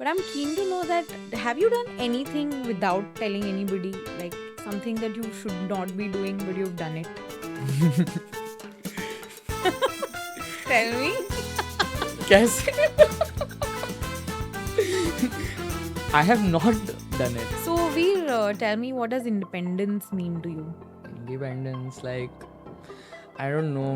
But I'm keen to know that have you done anything without telling anybody? Like something that you should not be doing, but you've done it? Tell me. कैसे? I have not done it. So, Veer, tell me, what does independence mean to you? Independence, like I don't know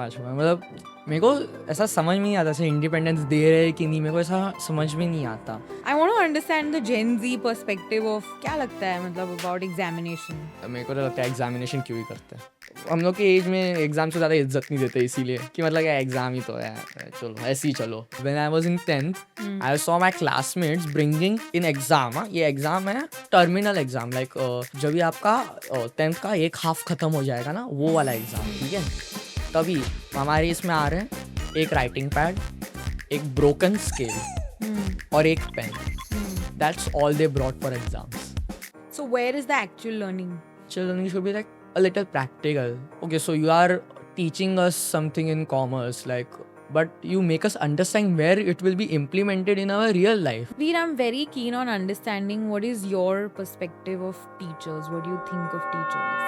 much. मतलब मेरे को ऐसा समझ में नहीं आता जैसे इंडिपेंडेंस दे रहे हैं कि नहीं, मेरे को ऐसा समझ में नहीं आता. I want to understand the Gen Z perspective of क्या लगता है मतलब about examination. मेरे को तो लगता है एग्जामिनेशन क्यों ही करते हैं. हम लोग के एज में एग्जाम से ज़्यादा इज्जत नहीं देते, इसीलिए कि मतलब क्या एग्जाम ही तो है, चलो ऐसे ही चलो. When I was in 10th I saw my classmates bringing in exam. ये एग्जाम है टर्मिनल एग्जाम, लाइक जब भी आपका 10th का एक हाफ खत्म हो जाएगा ना, वो वाला एग्जाम, ठीक है. तभी हमारे इसमें आ रहे हैं एक राइटिंग पैड, एक ब्रोकन स्केल और एक pen. That's all they brought for exams. So, where is the actual learning? Children should be like a little practical. Okay, so you are teaching us something in commerce, like, but you make us understand where it will be implemented in our real life. Veer, I'm very keen on understanding what is your perspective of teachers. What do you think of teachers?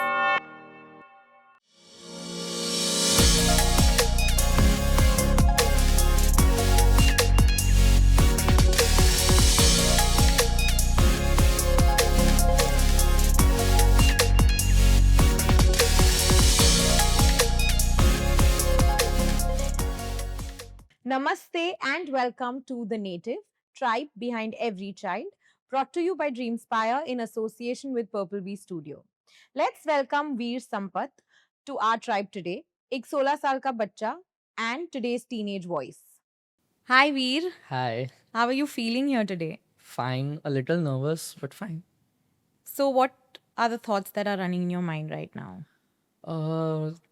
Namaste and welcome to The Native, tribe behind every child, brought to you by Dreamspire in association with Purple Bee Studio. Let's welcome Veer Sampath to our tribe today, एक 16 साल का बच्चा and today's teenage voice. Hi Veer, Hi. how are you feeling here today? Fine, a little nervous, but fine. So what are the thoughts that are running in your mind right now?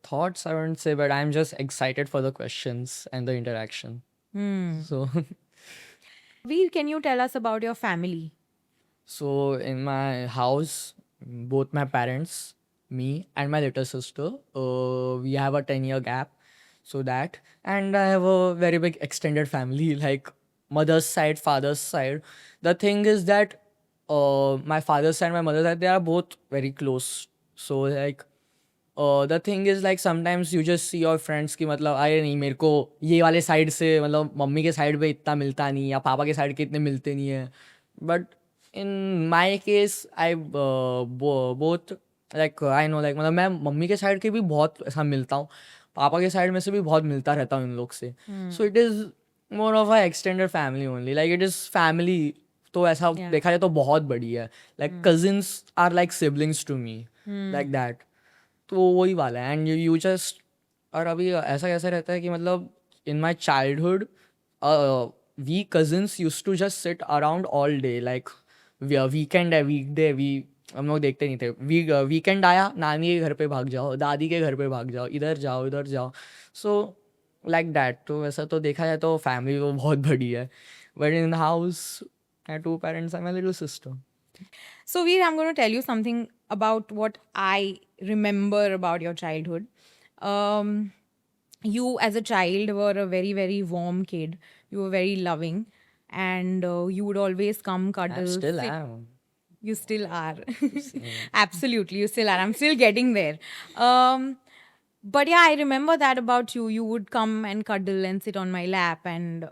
Thoughts I wouldn't say, but I'm just excited for the questions and the interaction. So, Veer, can you tell us about your family? so in my house, both my parents, me and my little sister, we have a 10-year gap. So that, and I have a very big extended family, like mother's side, father's side. The thing is that my father's side, my mother's side, they are both very close. So like the thing is like sometimes you just see your friends कि मतलब अरे नहीं, मेरे को ये वाले side से मतलब मम्मी के साइड पे इतना मिलता नहीं, या पापा के साइड के इतने मिलते नहीं है. But in my case I both like I know, like मतलब मैं मम्मी के साइड के भी बहुत ऐसा मिलता हूँ, पापा के साइड में से भी बहुत मिलता रहता हूँ इन लोग से. So it is more of a extended family only, like it is family. तो ऐसा देखा जाए तो बहुत बड़ी है, like cousins are like siblings to me, like that. तो वही वाला है. एंड यू जस्ट, और अभी ऐसा कैसा रहता है कि मतलब in my childhood we cousins used to just sit around all day, like weekend है, वीकडे वी हम लोग देखते नहीं थे. वीकेंड आया, नानी के घर पे भाग जाओ, दादी के घर पे भाग जाओ, इधर जाओ इधर जाओ. So like that. तो वैसा तो देखा जाए तो फैमिली वो बहुत बड़ी है, but in house my two parents and my little sister. So, Veer, I'm going to tell you something about what I remember about your childhood. You, as a child, were a very, very warm kid. You were very loving, and you would always come I cuddle. still sit- am. You still are. Absolutely, you still are. I'm still getting there. But yeah, I remember that about you. You would come and cuddle and sit on my lap and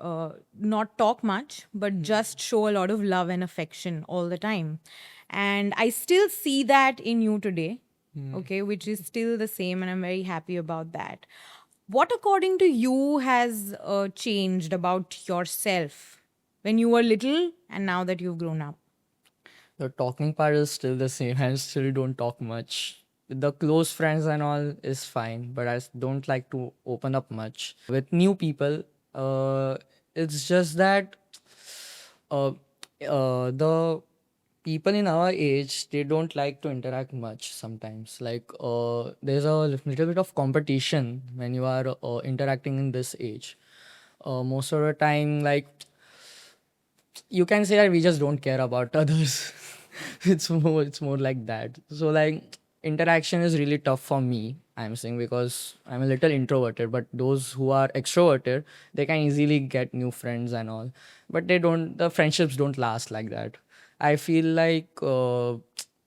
not talk much, but just show a lot of love and affection all the time. And I still see that in you today, okay, which is still the same. And I'm very happy about that. What, according to you, has changed about yourself when you were little and now that you've grown up? The talking part is still the same. I still don't talk much. With the close friends and all is fine, but I don't like to open up much. With new people, it's just that the people in our age, they don't like to interact much sometimes. Like there's a little bit of competition when you are interacting in this age. Most of the time, like you can say that we just don't care about others. It's more like that. So like interaction is really tough for me. I'm saying because I'm a little introverted, but those who are extroverted, they can easily get new friends and all. But they don't. The friendships don't last like that. I feel like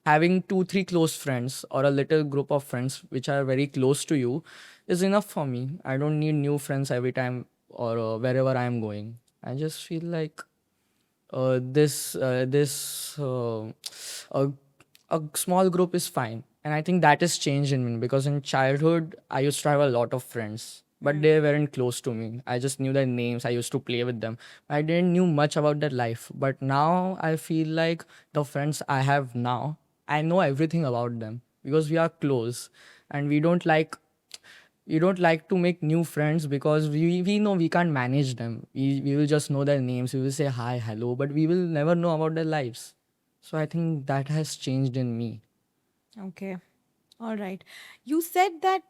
having 2, 3 close friends or a little group of friends which are very close to you is enough for me. I don't need new friends every time or wherever I'm going. I just feel like this a, a small group is fine, and I think that has changed in me because in childhood I used to have a lot of friends, but they weren't close to me. I just knew their names. I used to play with them. I didn't knew much about their life, but now I feel like the friends I have now, I know everything about them because we are close, and we don't like to make new friends because we know we can't manage them. We will just know their names. We will say hi, hello, but we will never know about their lives. So I think that has changed in me. Okay. All right. You said that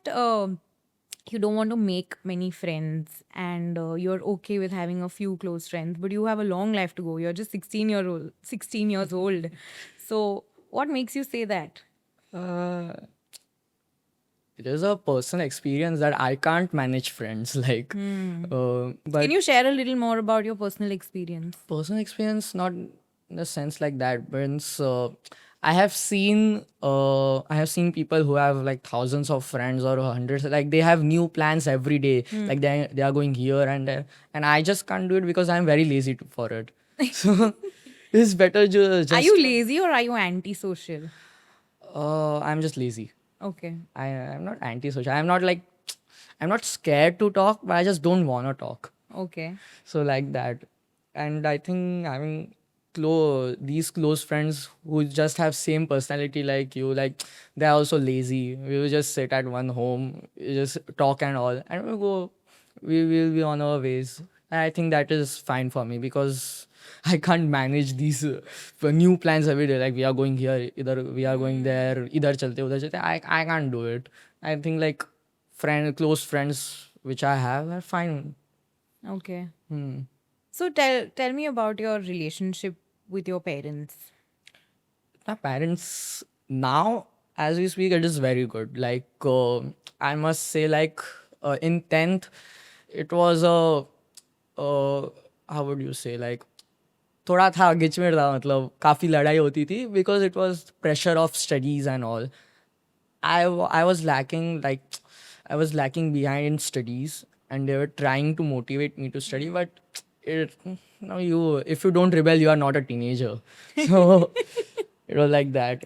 you don't want to make many friends and you're okay with having a few close friends, but you have a long life to go. You're just 16 years old. So what makes you say that? Uh, it is a personal experience that I can't manage friends. Like, but Can you share a little more about your personal experience? personal experience, not in a sense like that, but I have seen people who have like thousands of friends or hundreds, like they have new plans every day, like they are going here and there, and I just can't do it because I'm very lazy for it. So it's better just Are you lazy or are you antisocial? I'm just lazy. Okay. I'm not antisocial. I'm not scared to talk, but I just don't want to talk. Okay. So like that. And I think having these close friends who just have same personality like you, like they're also lazy. We will just sit at one home, we just talk and all, and we will be on our ways. And I think that is fine for me because I can't manage these new plans every day. Like we are going here, either we are going there, idhar chalte, udhar chalte. I can't do it. I think like close friends which I have are fine. Okay. Hmm. So tell me about your relationship with your parents. My parents now, as we speak, it is very good. Like I must say, like in 10th, it was a how would you say, like थोड़ा था गिचमिट था, मतलब काफ़ी लड़ाई होती थी because it was pressure of studies and all. I was lacking, like I was lacking behind in studies, and they were trying to motivate me to study, but it no, you if you don't rebel, you are not a teenager. So it was like that.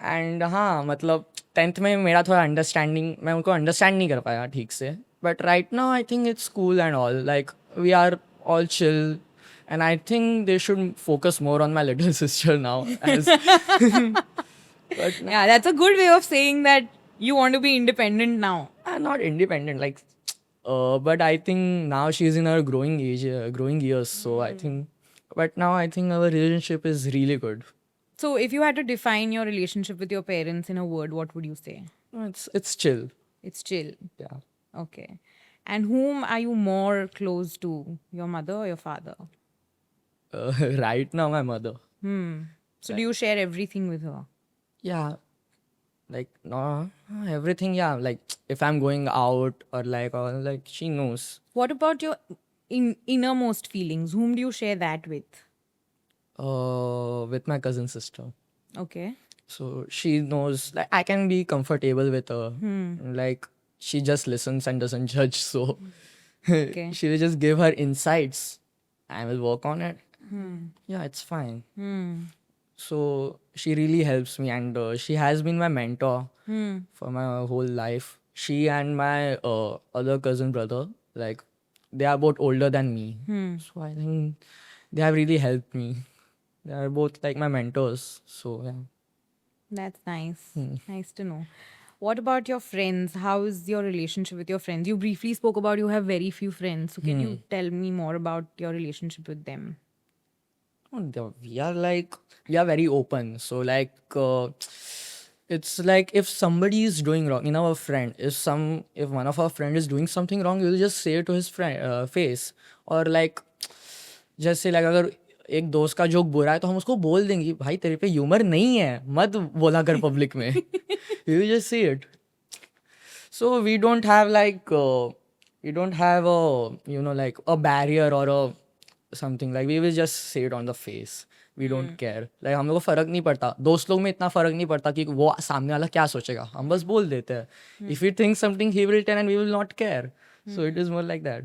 And हाँ, मतलब 10th में मेरा थोड़ा understanding, मैं उनको understand नहीं कर पाया ठीक से, but right now I think it's cool and all, like we are all chill, and I think they should focus more on my little sister now as but Yeah, that's a good way of saying that you want to be independent now. not independent, like but I think now she's in her growing years, so I think, but now I think our relationship is really good. So if you had to define your relationship with your parents in a word, what would you say? It's chill. It's chill. Yeah. Okay. And whom are you more close to, your mother or your father? Right now my mother. So do you share everything with her? Yeah, like no, everything. Yeah, like if I'm going out or like she knows. What about your innermost feelings? Whom do you share that with? With my cousin sister. Okay. So she knows, like I can be comfortable with her. Like she just listens and doesn't judge. So Okay. she will just give her insights. I will work on it. Yeah, it's fine. So she really helps me, and she has been my mentor for my whole life. She and my other cousin brother, like they are both older than me. So I think they have really helped me. They are both like my mentors. So yeah. That's nice. Nice to know. What about your friends? How is your relationship with your friends? You briefly spoke about you have very few friends. So can you tell me more about your relationship with them? We are very open. So like it's like if somebody is doing wrong in our friend, if one of our friend is doing something wrong, we'll just say it to his friend face, or like just say like अगर एक दोस्त का joke बुरा है तो हम उसको बोल देंगे भाई तेरे पे ह्यूमर नहीं है, मत बोला कर पब्लिक में. You just see it. So we don't have we don't have a like a barrier or a something, like we will just say it on the face. We don't care. Like हम लोग को फर्क नहीं पड़ता, दोस्त लोग में इतना फर्क नहीं पड़ता कि वो सामने वाला क्या सोचेगा, हम बस बोल देते हैं. If we think something he will tell and we will not care. So it is more like that.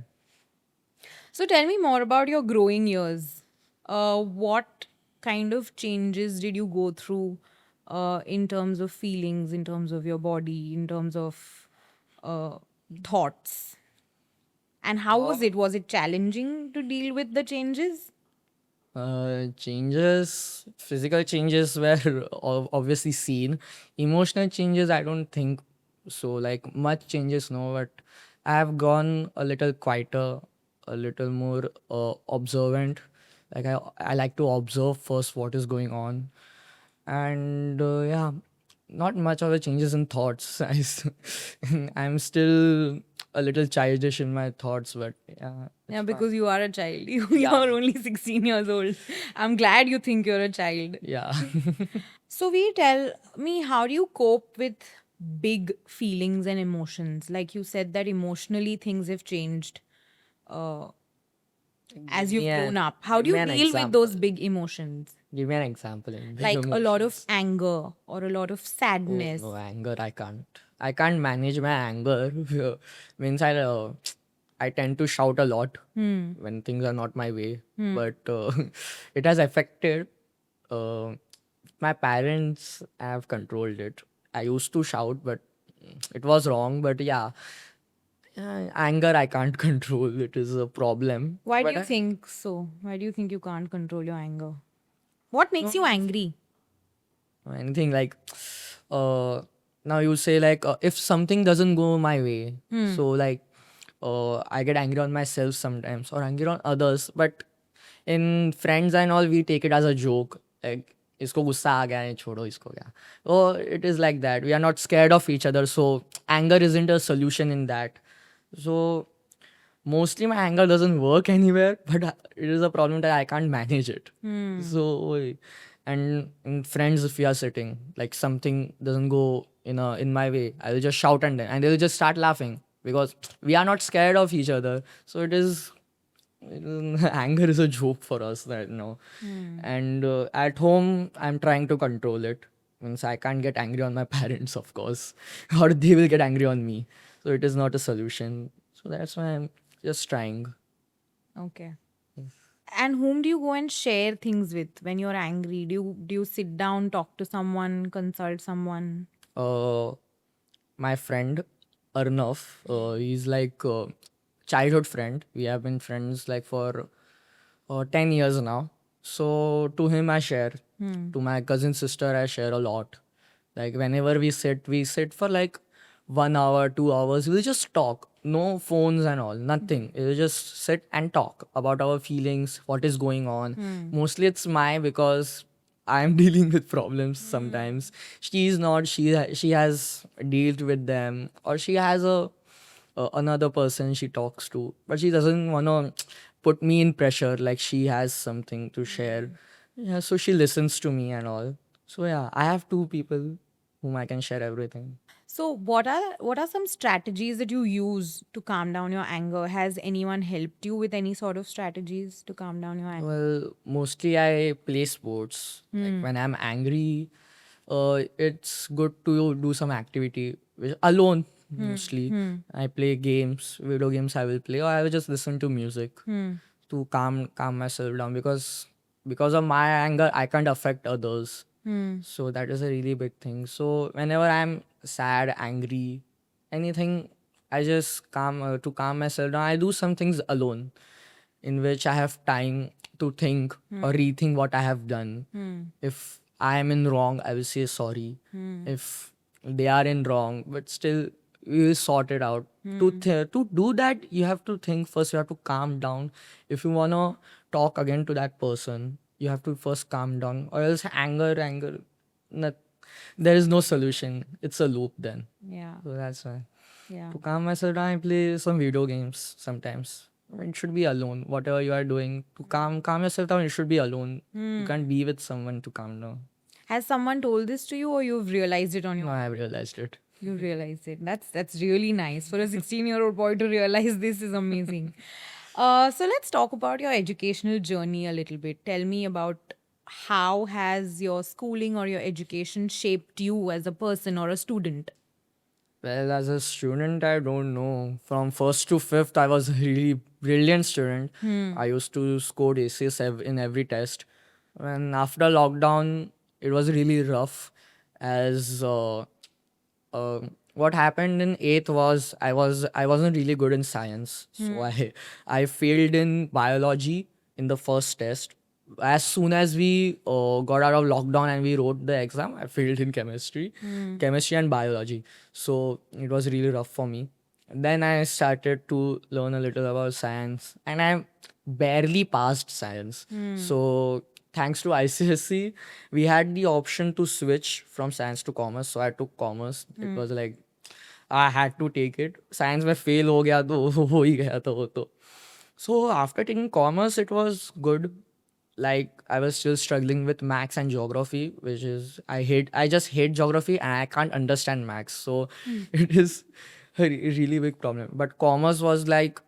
So tell me more about your growing years. What kind of changes did you go through in terms of feelings, in terms of your body, in terms of thoughts? And how was it? Was it challenging to deal with the changes? Changes, physical changes were obviously seen. Emotional changes, I don't think so. Like much changes, no. But I have gone a little quieter, a little more observant. Like I like to observe first what is going on, and yeah, not much of a changes in thoughts. I'm still a little childish in my thoughts, but yeah. Yeah, because you are a child. You're only 16 years old. I'm glad you think you're a child. Yeah. So, we tell me, how do you cope with big feelings and emotions? Like you said that emotionally things have changed uh, as you've Yeah. grown up. How do Give you me an deal with those example. big emotions? Give me an example in big Like a lot of emotions. anger or a lot of sadness. No, anger, I can't. I can't manage my anger. Means I tend to shout a lot when things are not my way. But it has affected uh, my parents. Have controlled it. I used to shout, but it was wrong. But yeah, anger I can't control. It is a problem. Why do But you think so? Why do you think you can't control your anger? What makes you angry? anything like now you say like if something doesn't go my way, so like I get angry on myself sometimes or angry on others, but in friends and all we take it as a joke, like इसको गुस्सा आ गया है छोड़ो इसको क्या. Oh, it is like that. We are not scared of each other, so anger isn't a solution in that. So mostly my anger doesn't work anywhere, but it is a problem that I can't manage it. So and in friends, if we are sitting, like something doesn't go in my way, I will just shout and they will just start laughing because we are not scared of each other. So anger is a joke for us that and at home I'm trying to control it. Means I can't get angry on my parents, of course, or they will get angry on me. So it is not a solution. So that's why I'm just trying. Okay. And whom do you go and share things with when you're angry? Do you sit down, talk to someone, consult someone? Uh, my friend Arnav, he's like a childhood friend. We have been friends like for 10 years now. So to him I share. To my cousin sister I share a lot. Like whenever we sit for like 1 hour, 2 hours. We'll just talk. No phones and all. Nothing. We'll just sit and talk about our feelings, what is going on. Mostly it's my because I'm dealing with problems sometimes. She's not. She has dealt with them, or she has a another person she talks to, but she doesn't wanna put me in pressure. Like she has something to share. Yeah, so she listens to me and all. So yeah, I have two people whom I can share everything. So what are some strategies that you use to calm down your anger? Has anyone helped you with any sort of strategies to calm down your anger? Well, mostly I play sports. Like when I'm angry, it's good to do some activity alone mostly. I play games, video games I will play, or I will just listen to music to calm myself down because of my anger I can't affect others. So that is a really big thing. So whenever I'm sad, angry, anything, I just calm myself down. I do some things alone in which I have time to think or rethink what I have done. If I am in wrong, I will say sorry. If they are in wrong, but still we will sort it out. To do that, you have to think first. You have to calm down. If you wanna talk again to that person, you have to first calm down, or else anger. Not, there is no solution. It's a loop then. Yeah. So that's why. Yeah. To calm myself down, I play some video games sometimes. it should be alone. Whatever you are doing to calm yourself down, it should be alone. You can't be with someone to calm down. Has someone told this to you, or you've realized it on your No, I have realized it. You realized it. That's really nice. For a 16-year-old boy to realize this is amazing. So let's talk about your educational journey a little bit. Tell me about how has your schooling or your education shaped you as a person or a student? Well, as a student, I don't know. From first to fifth, I was a really brilliant student. I used to score aces in every test. And after lockdown, it was really rough. As what happened in eighth was I wasn't really good in science, so I failed in biology in the first test. As soon as we got out of lockdown and we wrote the exam, I failed in chemistry and biology. So it was really rough for me. Then I started to learn a little about science, and I barely passed science. So thanks to ICSE, we had the option to switch from science to commerce. So I took commerce. It was like I had to take it. Science में fail हो गया तो हो ही गया था वो तो. So after taking commerce, it was good. Like I was still struggling with maths and geography, which is I just hate geography and I can't understand maths. So it is a really big problem. But commerce was like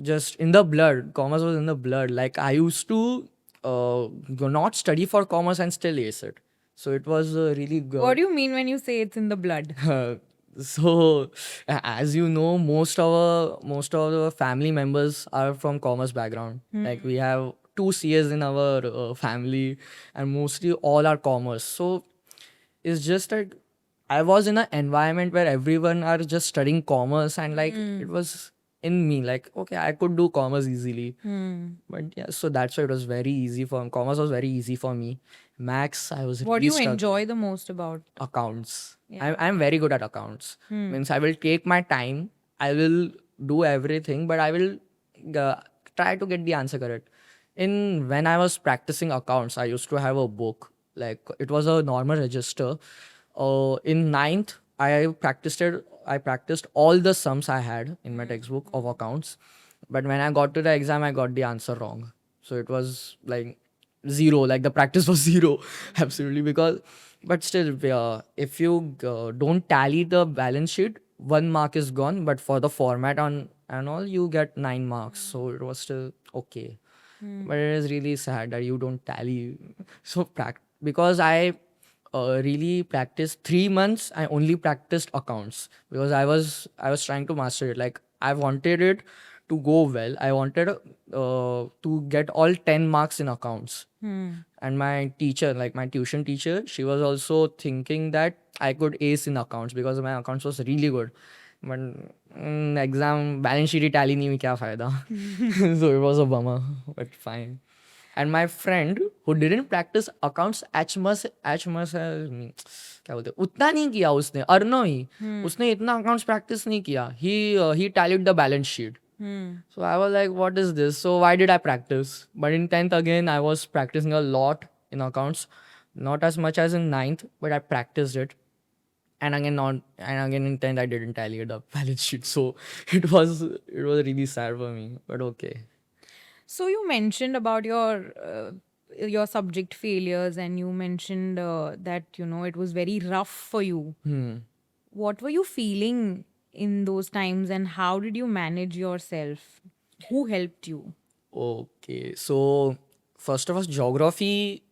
just in the blood. Commerce was in the blood. Like I used to not study for commerce and still ace it. So it was really good. What do you mean when you say it's in the blood? So as you know, most of the family members are from commerce background. Like we have two CAs in our family, and mostly all are commerce. So it's just that I was in an environment where everyone are just studying commerce, and like it was in me, like okay, I could do commerce easily. But yeah, so that's why it was very easy for commerce was very easy for me. Max, I was What do really you stuck. enjoy the most about? Accounts. Yeah. I'm very good at accounts. Means I will take my time. I will do everything, but I will uh, try to get the answer correct. In when I was practicing accounts, I used to have a book. Like it was a normal register. In ninth, I practiced it. I practiced all the sums I had in my textbook of accounts. But when I got to the exam, I got the answer wrong. So it was like zero. Like the practice was zero, absolutely. Because, but still, if you don't tally the balance sheet, 1 mark is gone. But for the format on and all, you get 9 marks. So it was still okay. But it is really sad that you don't tally. So because I really practiced 3 months. I only practiced accounts because I was trying to master it. Like I wanted it to go well. I wanted to get all 10 marks in accounts. And my teacher, like my tuition teacher, she was also thinking that I could ace in accounts because my accounts was really good. But exam balance sheet tally नहीं हुई क्या फायदा. So it was a bummer, but fine. And my friend who didn't practice accounts as much as me, क्या बोलते हैं, उतना नहीं किया उसने, अर्नो उसने इतना accounts practice नहीं किया. He tallied the balance sheet. So I was like, what is this? So why did I practice? But in 10th again, I was practicing a lot in accounts, not as much as in ninth, but I practiced it. And again in 10th I didn't tally the balance sheet. So it was really sad for me, but okay. So you mentioned about your subject failures, and you mentioned that it was very rough for you. What were you feeling in those times, and how did you manage yourself? Who helped you? Okay, so first of all, geography,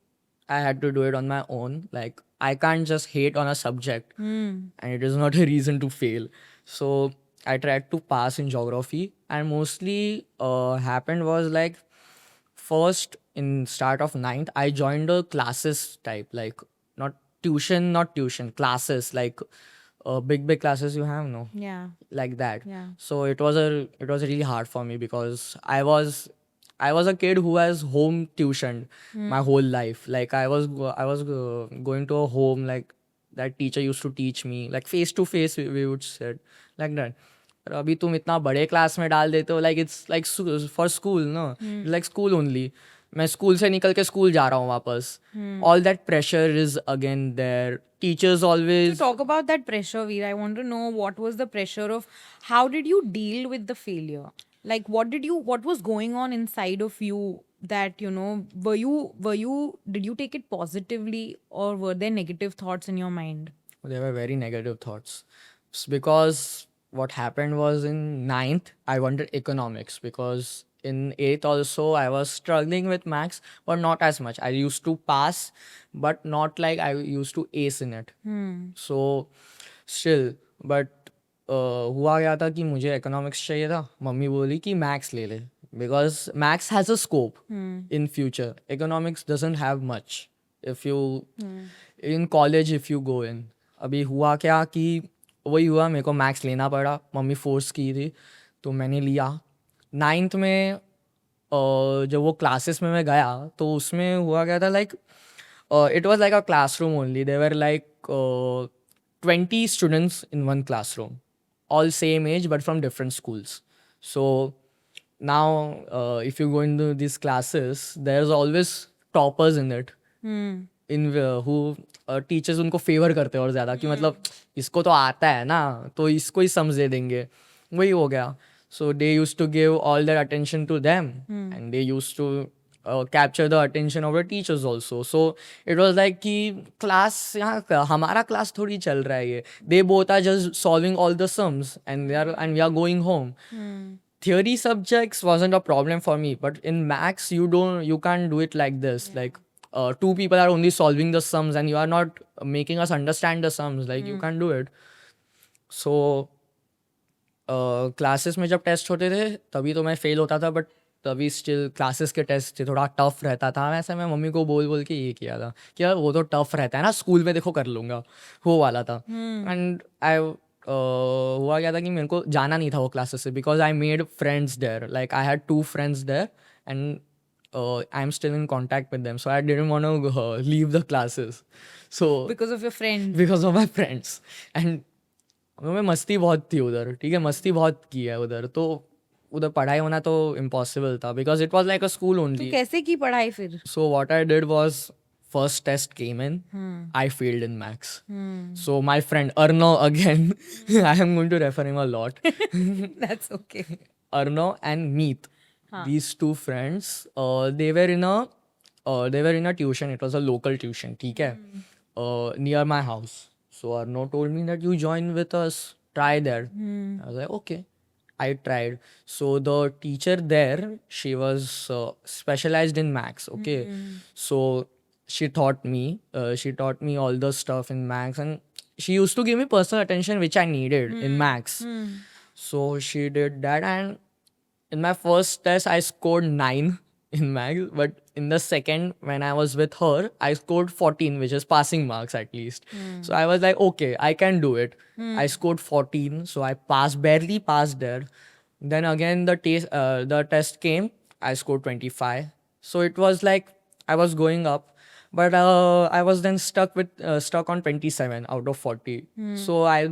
I had to do it on my own. Like, I can't just hate on a subject, and it is not a reason to fail. So I tried to pass in geography, and mostly happened was like first in start of ninth, I joined a classes type, like not tuition classes, like big classes you have, no, Yeah. like that. Yeah. So it was really hard for me because I was a kid who has home tuition my whole life. Like I was going to a home, like that teacher used to teach me like face to face, we would sit like that. और अभी तुम इतना बड़े class में डाल देते हो, like it's like for school, no, like school only. मैं स्कूल से निकल के स्कूल जा रहा हूँ वापस. All that pressure is again there. Teachers To always. talk about that pressure, Veer, I want to know what was the pressure of how did you deal with the failure? Like, what was going on inside of you that, did you take it positively, or were there negative thoughts in your mind? They were very negative thoughts. Because what happened was in ninth, I wanted economics because in eighth also I was struggling with maths, but not as much. I used to pass, but not like I used to ace in it. So still, but हुआ क्या था कि मुझे economics चाहिए था. Mummy बोली कि maths ले ले because maths has a scope in future. Economics doesn't have much if you in college if you go in. अभी हुआ क्या कि वही हुआ, मेरे को मैथ्स लेना पड़ा, मम्मी फोर्स की थी तो मैंने लिया. नाइन्थ में जब वो क्लासेस में मैं गया तो उसमें हुआ क्या था, like it was like a classroom only. There were like 20 students in one classroom, all same age but from different schools. So now if you go into these classes, there's always toppers in it, in who teachers उनको favour करते हैं और ज़्यादा कि मतलब इसको तो आता है ना तो इसको ही समझ दे देंगे. वही हो गया. So they used to give all their attention to them and they used to capture the attention of the teachers also. So it was like कि क्लास यहाँ हमारा क्लास थोड़ी चल रहा है, ये they both are just solving all the sums and we are going home. Theory subjects wasn't a problem for me, but in maths you can't do it like this. Like two people are only solving the sums and you are not making us understand the sums. Like you can't do it. So classes में जब test होते थे तभी तो मैं fail होता था, but तभी स्टिल क्लासेस के टेस्ट थे थोड़ा टफ रहता था. वैसे मैं मम्मी को बोल बोल के ये किया था कि यार वो तो टफ रहता है ना, स्कूल में देखो कर लूँगा, वो वाला था. एंड आई हुआ क्या था कि मेरे को जाना नहीं था वो क्लासेस से because I made friends there. Like I had 2 friends there and I am still in contact with them. So I didn't want to leave the classes. So Because of your friends. Because of my friends. And में मस्ती बहुत थी उधर, ठीक है, मस्ती बहुत की है उधर, तो उधर पढ़ाई होना तो इम्पॉसिबल था because it was like a school तो ओनली. कैसे की पढ़ाई फिर? So what I did was first test came in, I failed in maths. So my friend Arnav again, I am going to refer him a lot. That's okay. Arnav and Meet, these 2 friends, they were in a tuition. It was a local tuition, ठीक है, near my house. So Arnav told me that you join with us, try there. I was like, okay. I tried. So the teacher there, she was specialized in maths. Okay, so she taught me all the stuff in maths, and she used to give me personal attention which I needed in maths. So she did that, and in my first test I scored 9 in maths, but in the second when I was with her I scored 14, which is passing marks at least. So I was like, okay, I can do it. I scored 14, so I barely passed there. Then again the test came, I scored 25. So it was like I was going up, but I was then stuck on 27 out of 40.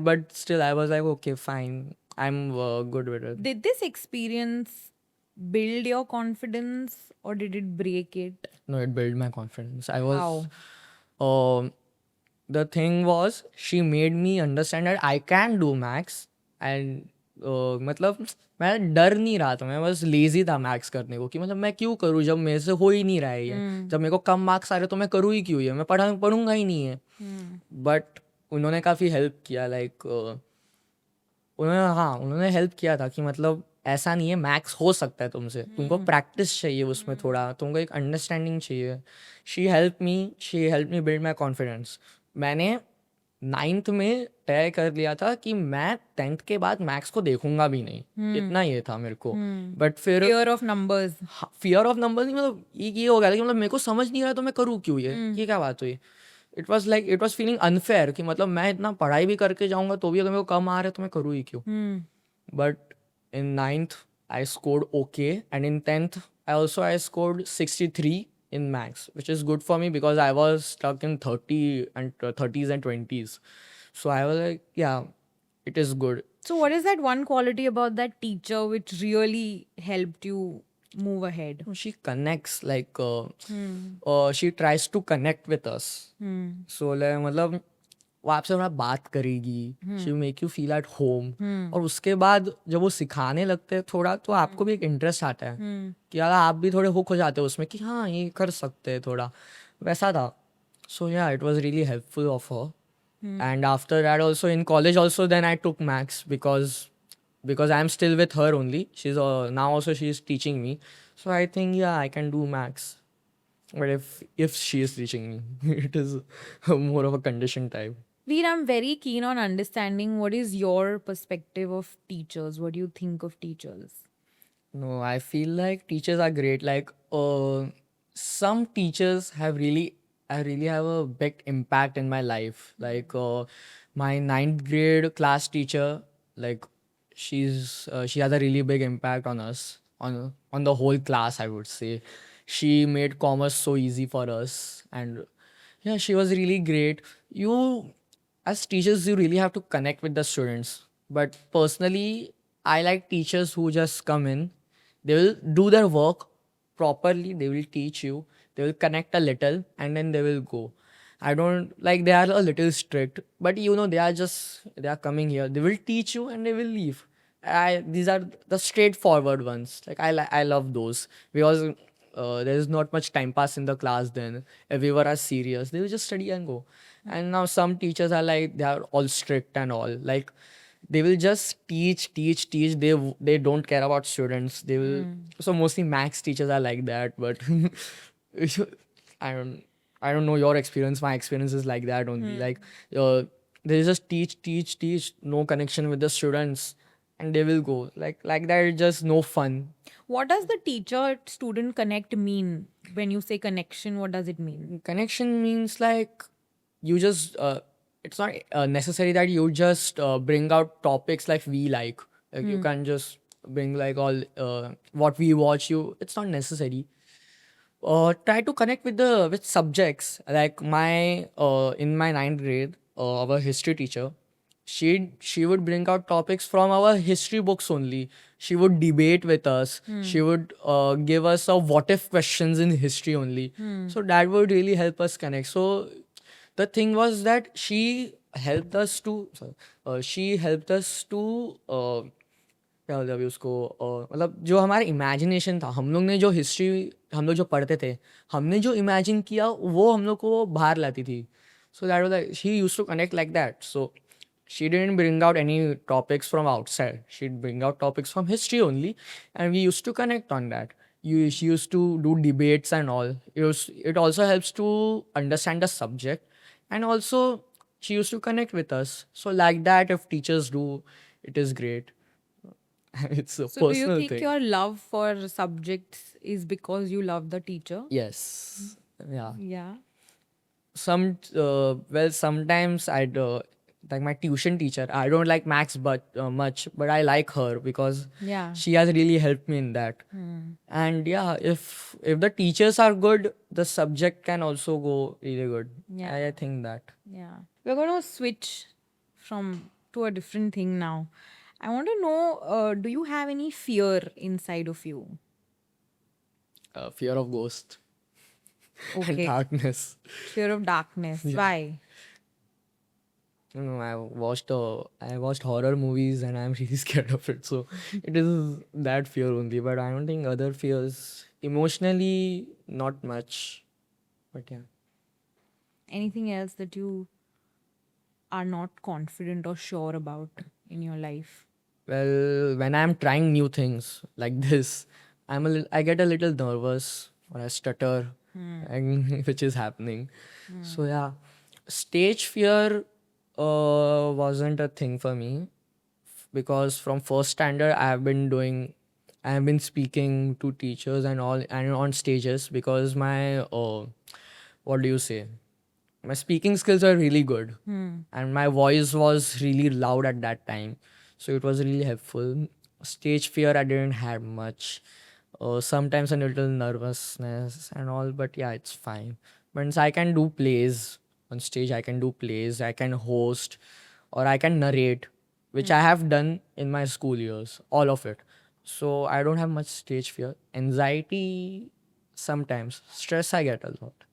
But still I was like, okay, fine, I'm good with it. Did this experience build your confidence or did it break it? No, it built my confidence. I was How? The thing was, she made me understand that I can do maths. And मतलब मैं डर नहीं रहा था, मैं बस lazy था maths करने को कि मतलब मैं क्यों करूँ जब मेरे से हो ही नहीं रहा है ये. जब मेरे को कम मार्क्स आ रहे तो मैं करूँ ही क्यों, ये मैं पढ़ूंगा ही नहीं है. बट उन्होंने काफ़ी हेल्प किया. लाइक उन्होंने हेल्प किया था कि मतलब ऐसा नहीं है, मैथ्स हो सकता है तुमसे, तुमको प्रैक्टिस चाहिए उसमें थोड़ा, तुमको एक अंडरस्टैंडिंग चाहिए. She help me build my confidence. मैंने 9th में तय कर लिया था कि मैं 10th के बाद मैथ्स को देखूंगा भी नहीं. इतना ये था मेरे को. बट फिर Fear of numbers. Fear of number नहीं, मतलब ये हो गया था कि मतलब मेरे को समझ नहीं रहा तो मैं करूँ क्यों, ये क्या बात हुई. इट वॉज फीलिंग अनफेयर कि मतलब मैं इतना पढ़ाई भी करके जाऊंगा तो भी अगर मेरे को कम आ रहा है तो मैं करूँ ही क्यों. But in 9th I scored okay, and in 10th I scored 63 in maths, which is good for me because I was stuck in 30s and 20s. So I was like, yeah, it is good. So what is that one quality about that teacher which really helped you move ahead? She connects, like she tries to connect with us. So like मतलब वो आपसे थोड़ा बात करेगी, she make you feel at home, और उसके बाद जब वो सिखाने लगते हैं थोड़ा, तो आपको भी एक इंटरेस्ट आता है कि यार आप भी थोड़े हुक हो जाते हो उसमें कि हाँ ये कर सकते हैं थोड़ा, वैसा था. सो या it was really helpful of her. And after that also in college also then I took max because I'm still with her only. She's now also she's teaching me, so I think yeah I can do max. But if she is teaching me, it is more of a condition type. Veer, I'm very keen on understanding what is your perspective of teachers. What do you think of teachers? No, I feel like teachers are great. Like some teachers have really, I really have a big impact in my life. Like my ninth grade class teacher, like she has a really big impact on us, on the whole class. I would say, she made commerce so easy for us, and yeah, she was really great. You, as teachers, you really have to connect with the students. But personally, I like teachers who just come in, they will do their work properly, they will teach you, they will connect a little, and then they will go. I don't like, they are a little strict, but they are coming here, they will teach you and they will leave. These are the straightforward ones. Like I love those because there is not much time pass in the class. Then everyone are serious. They will just study and go. And now some teachers are like they are all strict and all. Like they will just teach. They don't care about students. They will. So mostly max teachers are like that. But I don't know your experience. My experience is like that only. Like they just teach. No connection with the students, and they will go like that. It's just no fun. What does the teacher student connect mean? When you say connection, what does it mean? Connection means like you just it's not necessary that you just bring out topics like we like you can just bring like all what we watch. You, it's not necessary. Try to connect with the with subjects. Like my in my ninth grade, our history teacher, she would bring out topics from our history books only. She would debate with us. She would give us a what if questions in history only. So that would really help us connect. So the thing was that she helped us to क्या बोलते हैं अभी उसको, मतलब जो हमारा imagination था, हम लोग ने जो हिस्ट्री हम लोग जो पढ़ते थे, हमने जो इमेजिन किया वो हम लोग को बाहर लाती थी. So that was like she used to connect like that. So she didn't bring out any topics from outside. She'd bring out topics from history only, and we used to connect on that. She used to do debates and all. It also helps to understand the subject, and also she used to connect with us. So like that, if teachers do, it is great. It's a So, do you personal think thing. your love for subjects is because you love the teacher? Yes. Yeah. Yeah. Well, sometimes I'd like my tuition teacher. I don't like Max but much, but I like her because Yeah. she has really helped me in that. And yeah, if the teachers are good, the subject can also go really good. Yeah. I think that. Yeah. We're going to switch from to a different thing now. I want to know, do you have any fear inside of you? Fear of ghost and Okay. darkness. Fear of darkness. Why? No, I watched horror movies and I'm really scared of it. So it is that fear only. But I don't think other fears emotionally not much. But yeah. Anything else that you are not confident or sure about in your life? Well, when I'm trying new things like this, I get a little nervous or I stutter, and which is happening. So yeah, stage fear wasn't a thing for me because from first standard I have been speaking to teachers and all and on stages because my what do you say, my speaking skills are really good and my voice was really loud at that time, so it was really helpful. Stage fear I didn't have much. Sometimes a little nervousness and all, but yeah, it's fine. Once I can do plays on stage, I can do plays, I can host, or I can narrate, which I have done in my school years, all of it. So I don't have much stage fear. Anxiety, sometimes. Stress, I get a lot.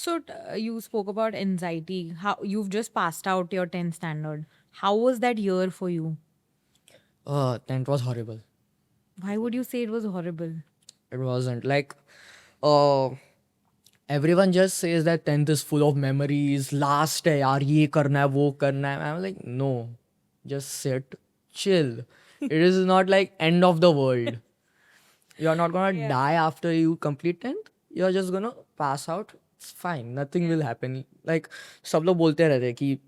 So you spoke about anxiety. How you've just passed out your 10th standard. How was that year for you? Then it was horrible. Why would you say it was horrible? It wasn't like, uh, everyone just says that 10th is full of memories. Last hai yaar, ye karna hai, wo karna hai. I'm like, no, just sit, chill. It is not like end of the world. You're not gonna die after you complete 10th. You're just gonna pass out. It's fine. Nothing will happen. Like सब लोग बोलते रहते हैं कि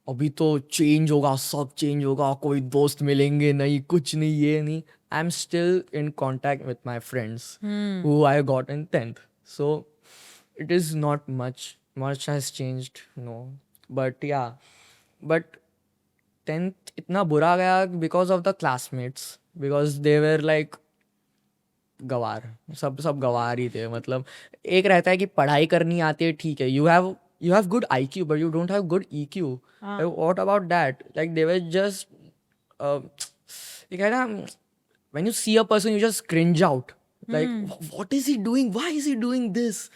अभी तो change होगा, सब चेंज होगा, कोई दोस्त मिलेंगे नहीं, कुछ नहीं, ये नहीं. I'm still in contact with my friends who I got in 10th. So it is not much has changed, no. But yeah, but 10th इतना बुरा गया because of the classmates, because they were like गवार. सब सब गवार ही थे. मतलब एक रहता है कि पढ़ाई करनी आती है, ठीक है, you have good IQ but you don't have good EQ. What about that? Like they were just uh, you kinda, when you see a person you just cringe out, like, what is he doing, why is he doing this,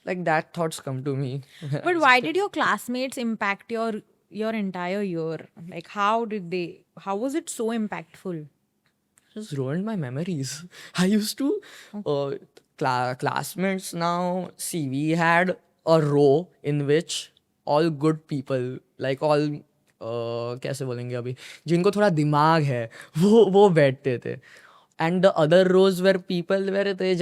like that thoughts come to me. But why did your classmates impact your entire year? Like how was it so impactful? Just ruined my memories. I used to, classmates now. See, we had a row in which all good people, like all, कैसे बोलेंगे अभी, जिनको थोड़ा दिमाग है, वो बैठते थे. And the other rows were people where they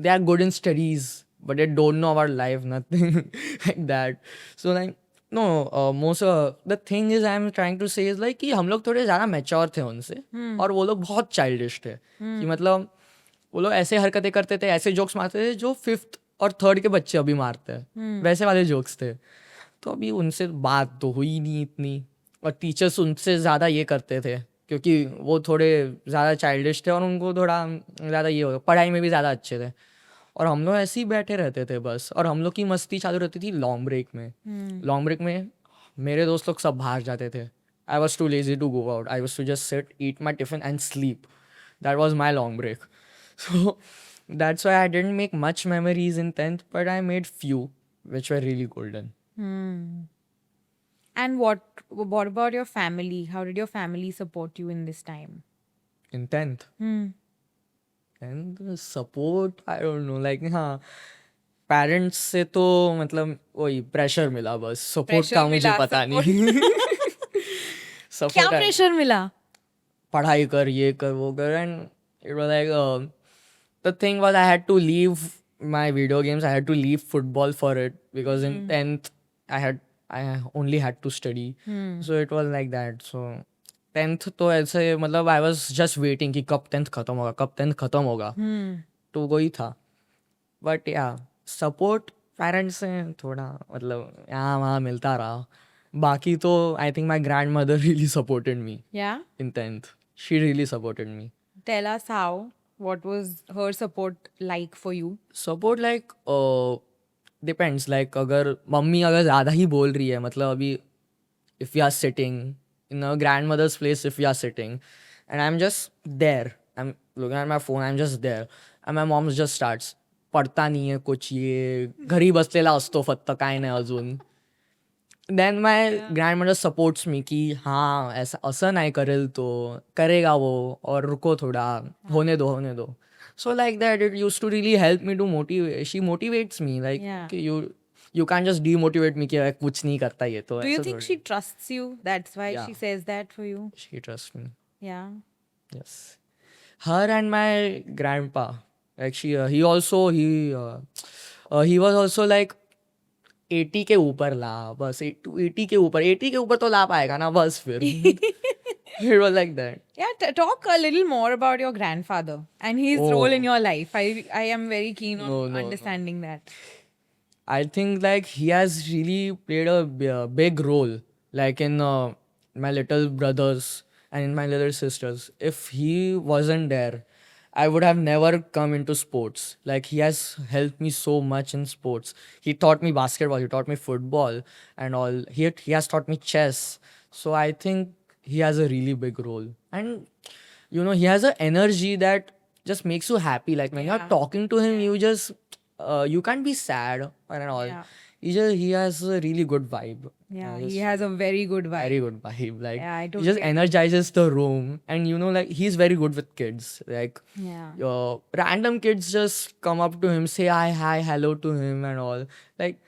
are good in studies, but they don't know about life, nothing like that. So like, no, most the thing is I'm trying to say is like कि हम लोग थोड़े ज़्यादा mature थे उनसे, और वो लोग बहुत चाइल्डिश थे. कि मतलब वो लोग ऐसे हरकतें करते थे, ऐसे जोक्स मारते थे जो 5th और 3rd के बच्चे अभी मारते हैं, वैसे वाले जोक्स थे. तो अभी उनसे बात तो हुई नहीं इतनी, और टीचर्स उनसे ज़्यादा ये करते थे क्योंकि वो थोड़े ज़्यादा चाइल्डिश थे और उनको थोड़ा ज़्यादा ये हो, पढ़ाई में भी ज़्यादा अच्छे थे. और हम लोग ऐसे ही बैठे रहते थे बस, और हम लोग की मस्ती चालू रहती थी लॉन्ग ब्रेक में. लॉन्ग ब्रेक में मेरे दोस्त लोग सब बाहर जाते थे. I was too lazy to go out. I was to just sit, eat my tiffin and sleep. That was my long break. So that's why I didn't make much memories in 10th, but I made few which were really golden. And what about your family? How did your family support you in this time? In 10th. And the support, I don't know, like, हाँ, parents से तो मतलब वही pressure मिला बस. Support का मुझे पता नहीं. क्या सपोर्ट प्रेशर मिला? पढ़ाई कर, ये कर, वो कर. And it was like, the thing was I had to leave my video games. I had to leave football for it because in 10th I only had to study. So it was like that. So 10th तो ऐसे मतलब I was just waiting कि कब 10th खत्म होगा, कब 10th खत्म होगा. तो वही था. But yeah, support पेरेंट्स से थोड़ा मतलब यहाँ वहाँ मिलता रहा. बाकी तो I think my grandmother really supported me Yeah. in 10th. She really supported me. Tell us how. What was her support like for you? Support like, depends. Like अगर मम्मी अगर ज़्यादा ही बोल रही है, मतलब अभी if we are sitting in a grandmother's place, if we are sitting and I'm just there, I'm looking at my phone, I'm just there, and my mom just starts, पढ़ता नहीं है कुछ, ये घरी बसलेला असतो फक्त काय नाही अजून. देन माय ग्रैंडमदर सपोर्ट्स मी कि हाँ ऐसा असं नाही करेल तो, करेगा वो, और रुको थोड़ा, होने दो. So like that it used to really help me to motivate. She motivates me like Yeah. कि you can't just demotivate me कि यार कुछ नहीं करता ये तो. Do you ऐसा think थोड़ी. she trusts you? That's why Yeah. she says that for you? She trusts me. Yeah. Yes. Her and my grandpa, like he was also like 80 के ऊपर ला, बस 80 के ऊपर तो ला पाएगा ना बस फिर. It was like that. Yeah, talk a little more about your grandfather and his role in your life. I am very keen on No. understanding that. I think like he has really played a big role, like in my little brothers and in my little sisters. If he wasn't there, I would have never come into sports. Like he has helped me so much in sports. He taught me basketball, he taught me football and all. He has taught me chess. So I think he has a really big role. And he has an energy that just makes you happy. Like when you're talking to him, you just you can't be sad and all. Yeah. He has a really good vibe. Yeah, Just he has a very good vibe. very good vibe. Like Yeah, I he just totally agree. energizes the room, and like he's very good with kids. Like Yeah. random kids just come up to him, say hi, hello to him, and all. Like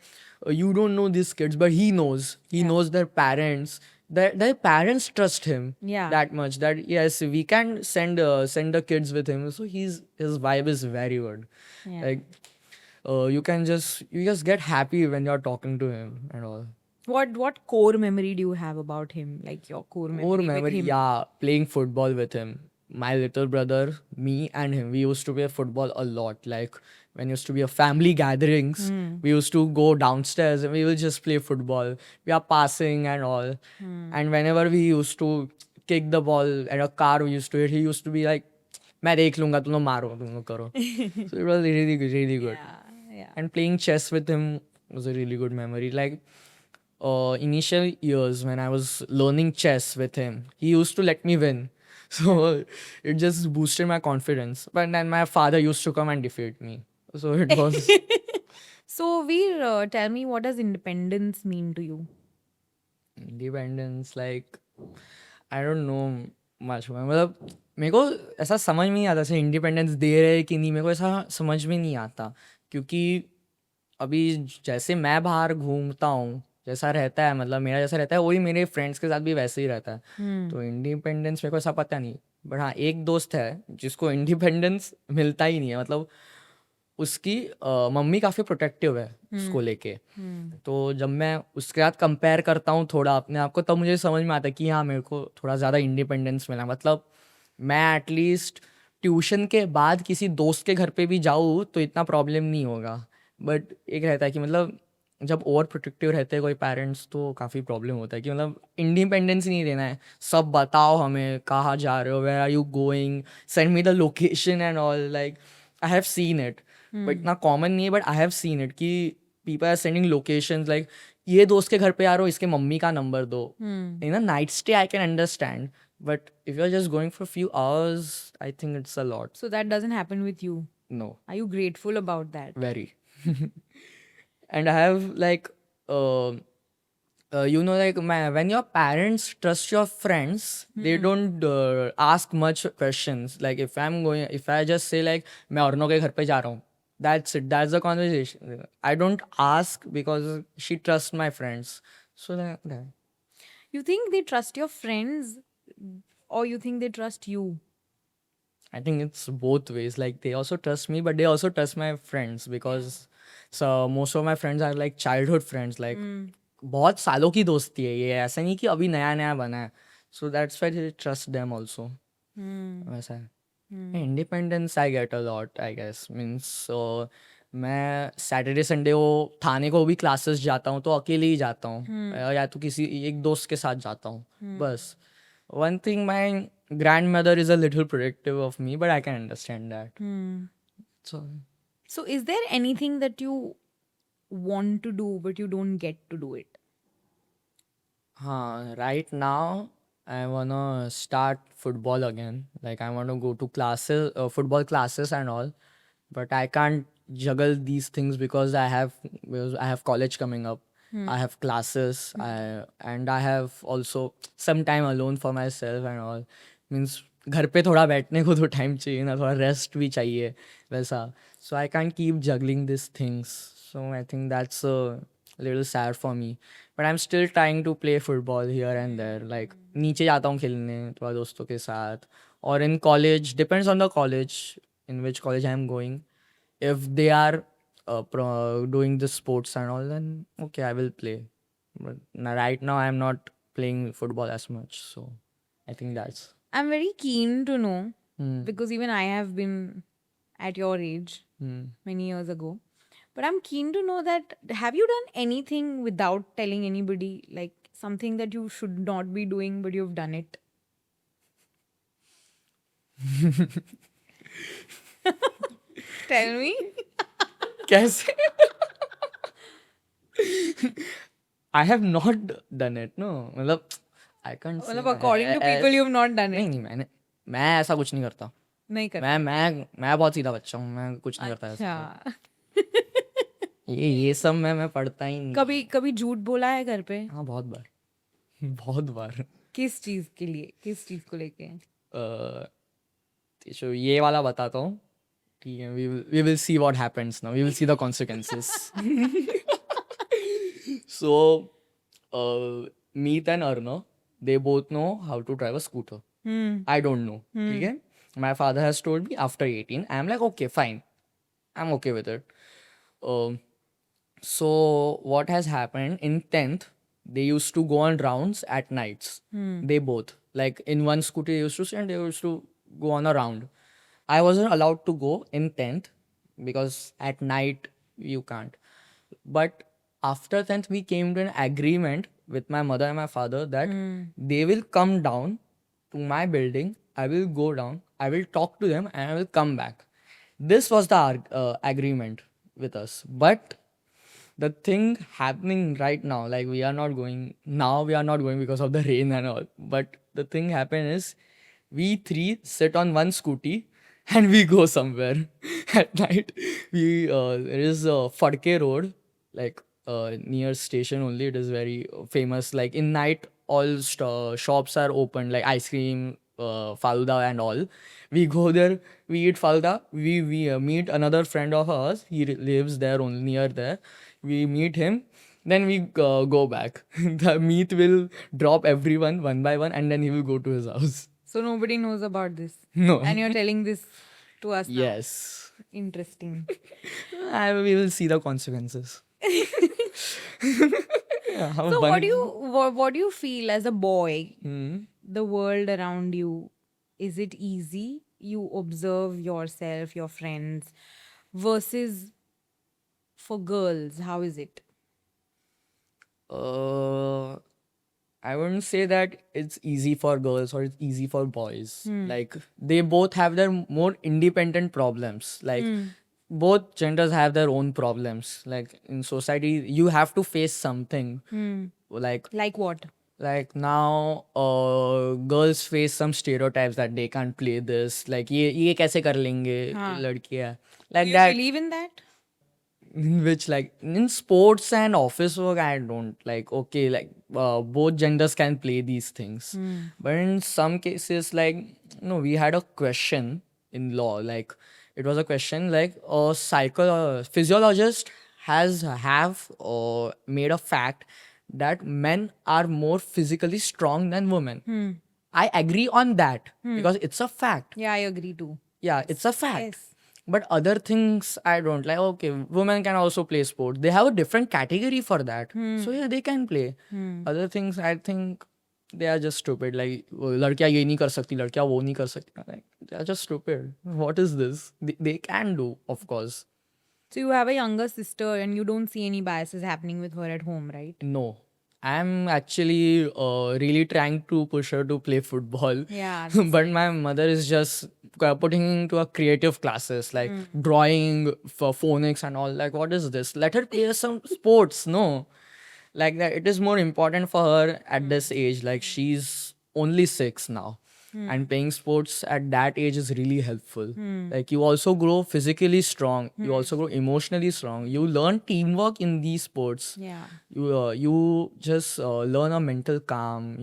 you don't know these kids, but he knows. He Yeah. knows their parents. Their parents trust him Yeah. that much that yes, we can send the kids with him. So his vibe is very good. Yeah. Like you just get happy when you're talking to him and all. What core memory do you have about him? Like your core Core memory with memory, him? yeah, playing football with him. My little brother, me, and him. We used to play football a lot. Like when used to be a family gatherings, we used to go downstairs and we will just play football. We are passing and all. And whenever we used to kick the ball and a car we used to hit, he used to be like, "मैं देख लूंगा, तुम लोग मारो, तुम लोग करो." So it was really good, really good. Yeah. And playing chess with him was a really good memory. Like initial years when I was learning chess with him, he used to let me win. So it just boosted my confidence. But then my father used to come and defeat me. So it was So Veer, tell me, what does independence mean to you? independence. Like I don't know much. मतलब मेरे को ऐसा समझ में नहीं आता जैसे independence दे रहे कि नहीं, मेरे को ऐसा समझ में नहीं आता क्योंकि अभी जैसे मैं बाहर घूमता हूँ, जैसा रहता है, मतलब मेरा जैसा रहता है वही मेरे फ्रेंड्स के साथ भी वैसे ही रहता है। तो इंडिपेंडेंस मेरे को ऐसा पता नहीं, बट हाँ एक दोस्त है जिसको इंडिपेंडेंस मिलता ही नहीं है। मतलब उसकी मम्मी काफ़ी प्रोटेक्टिव है उसको लेके। तो जब मैं उसके साथ कंपेयर करता हूँ थोड़ा अपने आप को, तब मुझे समझ में आता है कि हाँ मेरे को थोड़ा ज़्यादा इंडिपेंडेंस मिला। मतलब मैं एटलीस्ट ट्यूशन के बाद किसी दोस्त के घर पे भी जाऊँ तो इतना प्रॉब्लम नहीं होगा। बट एक रहता है कि मतलब जब ओवर प्रोटेक्टिव रहते हैं कोई पेरेंट्स तो काफ़ी प्रॉब्लम होता है कि मतलब इंडिपेंडेंस नहीं देना है, सब बताओ हमें कहाँ जा रहे हो, where are you going, send me the location and all. Like I have seen it, but इतना कॉमन नहीं है, but I have seen it कि people are sending locations like ये दोस्त के घर पे आ रहे हो, इसके मम्मी का नंबर दो। In a night stay I can understand, but if you are just going for few hours I think it's a lot. So that doesn't happen with you. No, Are you grateful about that? very. And I have like like when your parents trust your friends, they don't ask much questions. Like if I just say like मैं औरनों के घर पे जा रहा हूँ, that's it, that's the conversation. I don't ask because she trusts my friends. So that. You think they trust your friends or you think they trust you? I think it's both ways. Like they also trust me, but they also trust my friends because so most of my friends are like childhood friends. Like बहुत सालों की दोस्ती है ये, ऐसा नहीं कि अभी नया नया बना है। So that's why they trust them also. वैसा है। Independence I get a lot I guess, means मैं सैटरडे संडे को थाने को भी क्लासेस जाता हूँ तो अकेले ही जाता हूँ, या तो किसी एक दोस्त के साथ जाता हूँ बस। One thing, my grand mother is a little protective of me, but I can understand that. So So is there anything that you want to do but you don't get to do it? हाँ, right now I wanna start football again. Like I want to go to classes, football classes and all, but I can't juggle these things because I have college coming up. I have classes. And I have also some time alone for myself and all. Means घर पे थोड़ा बैठने को तो time चाहिए ना, थोड़ा rest भी चाहिए वैसा। So I can't keep juggling these things. So I think that's a little sad for me. But I'm still trying to play football here and there. Like नीचे जाता हूँ खेलने थोड़ा दोस्तों के साथ, or in college, depends on the college, in which college I'm going. If they are doing the sports and all, then okay, I will play. But right now I'm not playing football as much. So I think that's I'm very keen to know Hmm. because even I have been at your age many years ago. But I'm keen to know that have you done anything without telling anybody, like something that you should not be doing but you've done it? Tell me. कैसे? I have not done it. No, मतलब I can't say. मतलब according to people you've not done नहीं it. नहीं, मैं ऐसा कुछ नहीं करता। नहीं कर मैं बहुत सीधा बच्चा हूँ, मैं कुछ नहीं करता ऐसा। अच्छा ये सब मैं पढ़ता ही नहीं. कभी कभी झूठ बोला है घर पे? हाँ, बहुत बार. बहुत बार. किस चीज के लिए, किस चीज को लेके? तो ये वाला बताता हूँ. ठीक है, we will see what happens now. We will see the consequences. So, Meet and Arna, they both know how to drive a scooter. I don't know. ठीक है? My father has told me after 18. I'm like, okay, fine. I'm okay with it. Um, so what has happened in 10th, they used to go on rounds at nights. They both. Like in one scooter they used to sit and they used to go on a round. I wasn't allowed to go in 10th because at night you can't. But after 10th, we came to an agreement with my mother and my father that they will come down to my building. I will go down. I will talk to them and I will come back. This was the agreement with us. But the thing happening right now, like we are not going now, we are not going because of the rain and all. But the thing happened is we three sit on one scooty and we go somewhere at night. We there is a Fadke Road, like near station only. It is very famous. Like in night, all shops are open, like ice cream, Faluda and all. We go there, we eat Faluda. We meet another friend of ours. He lives there only near there. We meet him. Then we go back. The meat will drop everyone one by one, and then he will go to his house. So nobody knows about this. No. And you're telling this to us now. Yes. Interesting. We will see the consequences. Yeah, how So one- what do you feel as a boy? Hmm. The world around you, is it easy? You observe yourself, your friends, versus for girls, how is it? Uh, I wouldn't say that it's easy for girls or it's easy for boys. Like they both have their more independent problems. Like both genders have their own problems. Like in society, you have to face something. Like Like what? now, girls face some stereotypes that they can't play this. Like ये कैसे कर लेंगे लड़कियाँ. Do Like you that. believe in that? In which, like in sports and office work, I don't like, okay, like both genders can play these things. But in some cases, like, no, we had a question in law. Like it was a question like a physiologist have made a fact that men are more physically strong than women. I agree on that because it's a fact. Yeah, I agree too. Yeah, it's a fact. Yes. But other things I don't like. Okay, women can also play sport. They have a different category for that. So yeah, they can play. Other things I think they are just stupid. Like लड़कियां ये नहीं कर सकती, लड़कियां वो नहीं कर सकती. Like, they are just stupid. What is this? They can do, of course. So you have a younger sister and you don't see any biases happening with her at home, right? No. I'm actually really trying to push her to play football. Yeah. But my mother is just putting into a creative classes like drawing for phonics and all. Like, what is this? Let her play some sports. No. Like that, it is more important for her at this age. Like, she's only 6 now. And playing sports at that age is really helpful. Like you also grow physically strong. You also grow emotionally strong. You learn teamwork in these sports. Yeah. You just learn a mental calm,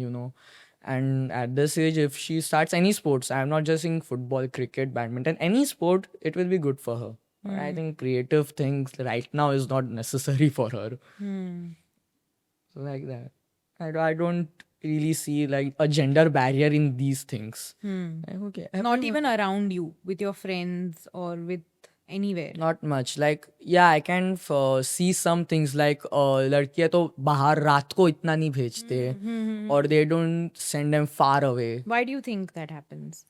and at this age if she starts any sports, I'm not just saying football, cricket, badminton, any sport, it will be good for her. I think creative things right now is not necessary for her. So like that, I don't really see like a gender barrier in these things. Like, okay, Not even around you, with your friends or with anywhere. not much. Like, yeah, I can see some things like लड़कियां तो बाहर रात को इतना नहीं भेजते, or they don't send them far away. Why do you think that happens?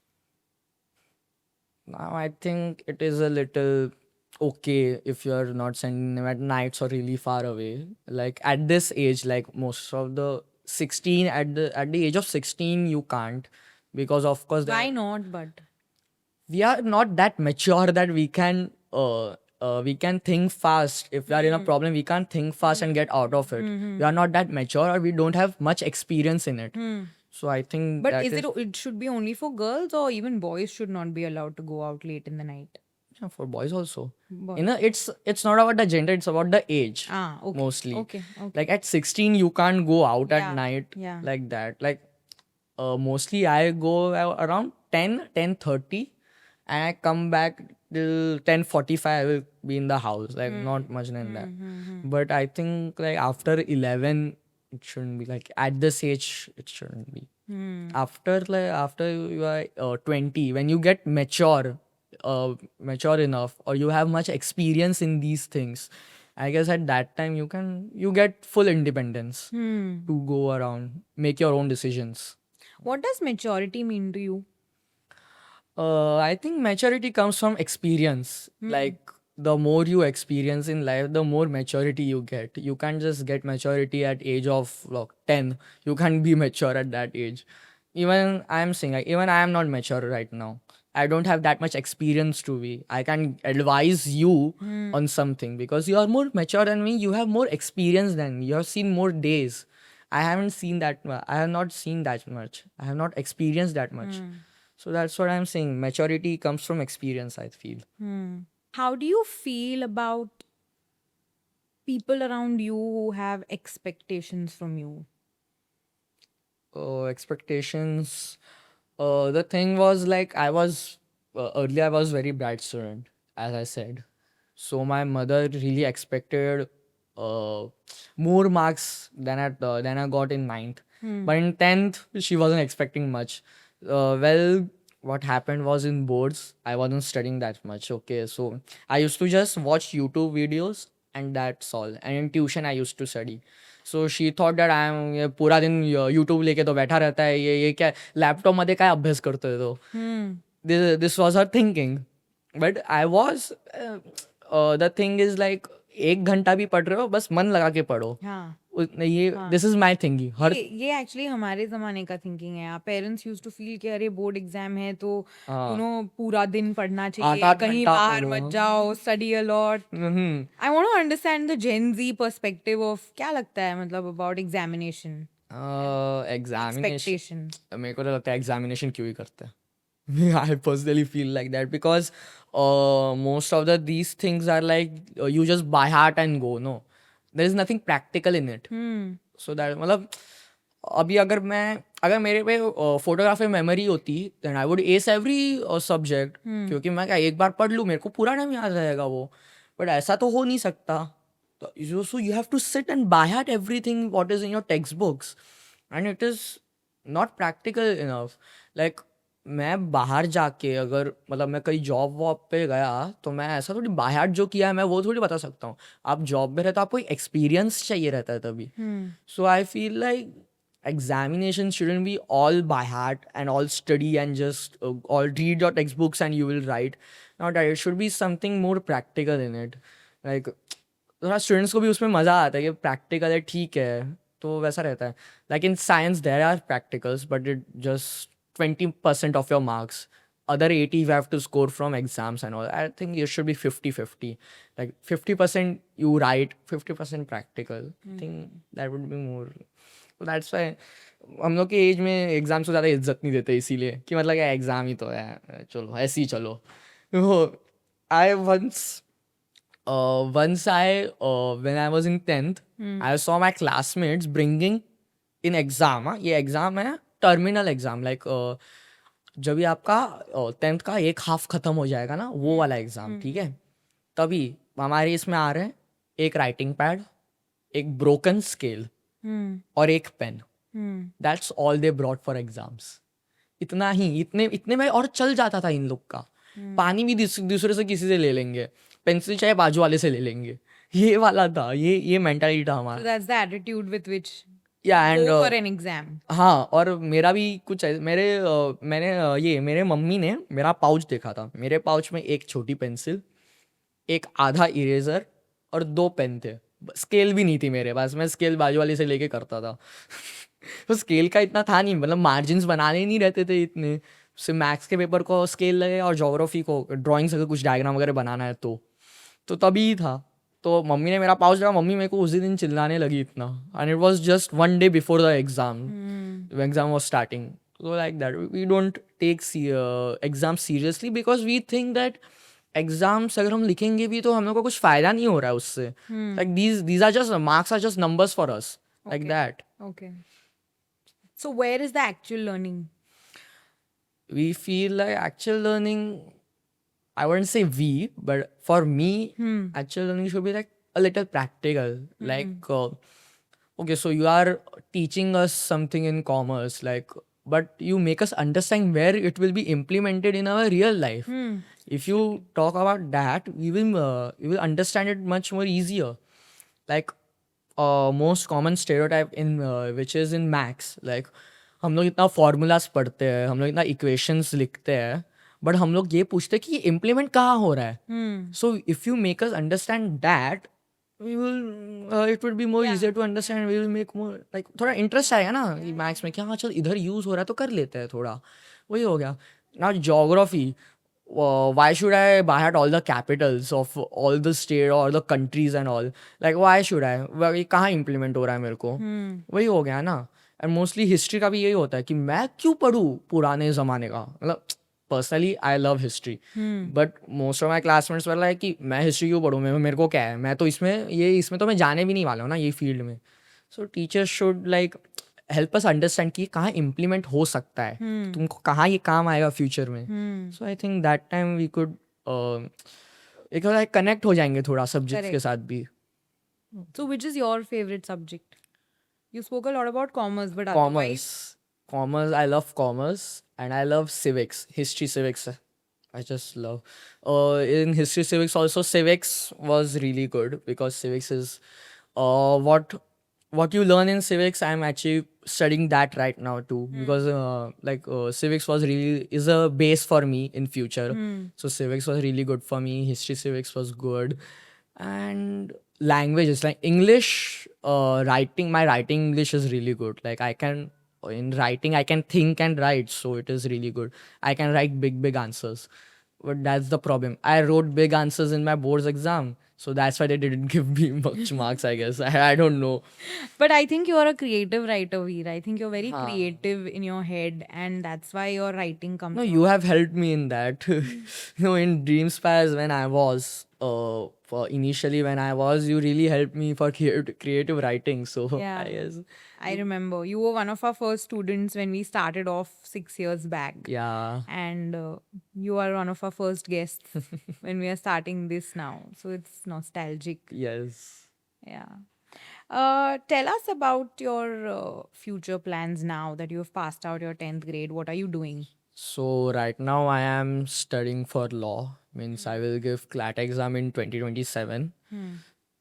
Now I think it is a little okay if you're not sending them at nights or really far away. Like at this age, like most of the 16 at the age of 16 you can't, because of course Why not? But we are not that mature that we can think fast. If we are in a problem, we can't think fast and get out of it. We are not that mature, or we don't have much experience in it. So I think but that it should be only for girls, or even boys should not be allowed to go out late in the night? Yeah, for boys also. Boy. You know, it's not about the gender, it's about the age. Okay. Mostly. Okay. Like at 16 you can't go out at Yeah, night yeah. like that. Like mostly I go around 10:30 and I come back till 10:45. I will be in the house, like not much than that. But I think like after 11 it shouldn't be, like at this age it shouldn't be. After you are 20, when you get mature enough, or you have much experience in these things, I guess at that time you get full independence to go around, make your own decisions. What does maturity mean to you? I think maturity comes from experience. Like the more you experience in life, the more maturity you get. You can't just get maturity at age of like 10. You can't be mature at that age. Even I'm saying, like, even I am not mature right now. I don't have that much experience to be. I can advise you on something because you are more mature than me. You have more experience than me. You have seen more days. I haven't seen that. I have not seen that much. I have not experienced that much. So that's what I'm saying. Maturity comes from experience, I feel. How do you feel about people around you who have expectations from you? Expectations. The thing was like I was earlier I was very bright student, as I said. So my mother really expected uh, more marks than I got in ninth. But in 10th, she wasn't expecting much. Well, what happened was in boards, I wasn't studying that much. Okay, so I used to just watch YouTube videos and that's all. And in tuition, I used to study. So she thought that I am ये पूरा दिन YouTube लेके तो बैठा रहता है, ये क्या लैपटॉप मध्ये काय अभ्यास करतोय तो. This was her thinking. But I was the thing is like 1 घंटा भी पढ़ रहे हो बस मन लगा के पढ़ो. हाँ. ये दिस इज माई थिंकिंग. हर ये एक्चुअली हमारे जमाने का थिंकिंग है. पेरेंट्स यूज्ड टू फील कि अरे बोर्ड एग्जाम है तो यू नो पूरा दिन पढ़ना चाहिए, 8 कहीं घंटा बाहर पढ़ो. मत जाओ, study a lot. I want to understand the gen Z perspective of क्या लगता है मतलब अबाउट एग्जामिनेशन एग्जामिनेशन. एक्सपेक्टेशन. मेरे को तो लगता है एग्जामिनेशन क्यों ही करते हैं. I personally feel like that because most of these things are like you just by heart and go. No, there is nothing practical in it. So that मतलब अभी अगर मेरे पे फोटोग्राफी मेमोरी होती then I would ace every subject. क्योंकि मैं क्या एक बार पढ़ लूँ मेरे को पूरा टाइम याद रहेगा वो. But ऐसा तो हो नहीं सकता. So you have to sit and by heart everything what is in your textbooks, and it is not practical enough. Like मैं बाहर जाके अगर मतलब मैं कहीं जॉब वॉब पे गया तो मैं ऐसा थोड़ी बाय हार्ट जो किया है मैं वो थोड़ी बता सकता हूँ. आप जॉब में रहते हो, आपको एक्सपीरियंस चाहिए रहता है तभी. So I feel like examination shouldn't be all by heart and all study and just all read your textbooks and you will write. Not that. It should be something more practical in it. Like थोड़ा students को भी उसमें मज़ा आता है कि practical है ठीक है तो वैसा रहता है. Like in science there are practicals but it just 20% of your marks. Other 80 you have to score from exams and all. I think it should be 50-50. Like 50% you write, 50% practical. I think that would be more. So that's why हम लोग के as में exams को ज़्यादा इज्जत नहीं देते इसीलिए कि मतलब क्या एग्जाम ही तो है, चलो ऐसे ही चलो. I once when I was in 10th, I saw my classmates bringing in exam. ये एग्जाम है टर्मिनल एग्जाम. लाइक जब भी आपका 10th का एक हाफ खत्म हो जाएगा ना वो वाला एग्जाम, ठीक है, तभी हमारे इसमें आ रहे हैं एक राइटिंग पैड, एक ब्रोकन स्केल और एक pen. That's all they brought for exams. इतना ही, इतने में और चल जाता था इन लोग का. पानी भी दूसरे से किसी से ले लेंगे, पेंसिल चाहे बाजू वाले से ले लेंगे. ये वाला था, ये मेंटालिटी था हमारा. So that's the attitude with which या and go for an exam. हाँ, और मेरा भी कुछ मेरे मम्मी ने मेरा पाउच देखा था. मेरे पाउच में एक छोटी पेंसिल, एक आधा इरेजर और 2 पेन थे. स्केल भी नहीं थी मेरे पास, मैं स्केल बाजू वाले से लेके करता था. तो स्केल का इतना था नहीं, मतलब मार्जिन्स बनाने नहीं रहते थे इतने. सिर्फ मैथ्स के पेपर को स्केल लगे और ज्योग्राफी को ड्राइंग्स अगर कुछ डायग्राम वगैरह बनाना है तो तभी था. तो मम्मी ने मेरा पाउच देखा, मम्मी मेरे को उसी दिन चिल्लाने लगी इतना. And it was just 1 day before the exam. Exam was starting. So like that, we don't take exams seriously because we think that exams अगर हम लिखेंगे भी तो हम लोग को कुछ फायदा नहीं हो रहा है उससे. Like these are just marks are just numbers for us, like Okay. that. Okay. So where is the actual learning? We feel like actual learning, I wouldn't say we, but for me, actual learning should be like a little practical. Like, okay, so you are teaching us something in commerce, like, but you make us understand where it will be implemented in our real life. If you talk about that, we will understand it much more easier. Like, most common stereotype in which is in maths, like हम लोग इतना formulas पढ़ते हैं, हम लोग इतना equations लिखते हैं, बट हम लोग ये पूछते हैं कि ये इम्प्लीमेंट कहाँ हो रहा है. So if you make us understand that, we will it would be more easier to understand. We will make more like थोड़ा इंटरेस्ट आएगा ना मैथ्स में कि हाँ चल इधर यूज हो रहा है तो कर लेते हैं थोड़ा. वही हो गया ना. Geography, why should I buy out all the capitals of all the state or the countries and all? Like, why should I? ये कहाँ implement हो रहा है मेरे को? वही हो गया ना. एंड मोस्टली हिस्ट्री का भी यही होता है कि मैं क्यों पढ़ूँ पुराने ज़माने का. मतलब personally I love history, but most of my classmates वाला है कि मैं हिस्ट्री क्यों पढ़ूँ, मेरे को क्या है, मैं तो इसमें तो मैं जाने भी नहीं वाला हूँ ना ये फील्ड में. सो teachers should like help us understand कि कहाँ इम्प्लीमेंट हो सकता है, तुमको कहाँ ये काम आएगा फ्यूचर में. So I think that time we could एक कनेक्ट हो जाएंगे थोड़ा सब्जेक्ट्स के साथ भी. So which is your favorite subject? You spoke a lot about commerce, but otherwise, Commerce, I love commerce, and I love civics, history, civics. I just love. In history, civics also, civics was really good because civics is what you learn in civics. I'm actually studying that right now too because civics is a base for me in future. So civics was really good for me. History, civics was good, and languages like English, writing. My writing English is really good. Like in writing I can think and write, so it is really good. I can write big answers, but that's the problem. I wrote big answers in my boards exam, so that's why they didn't give me much marks, I guess. I don't know. but I think you're a creative writer, Veer. I think you're very creative in your head, and that's why your writing comes. No, you have helped me in that. In Dream Spies, when I was, initially when I was, you really helped me for creative writing. So Yeah. I guess, I remember you were one of our first students when we started off 6 years back. yeah. And you are one of our first guests when we are starting this now. So it's nostalgic. Yes. Yeah. Tell us about your future plans now that you have passed out your 10th grade. What are you doing? So right now I am studying for law. Means I will give CLAT exam in 2027.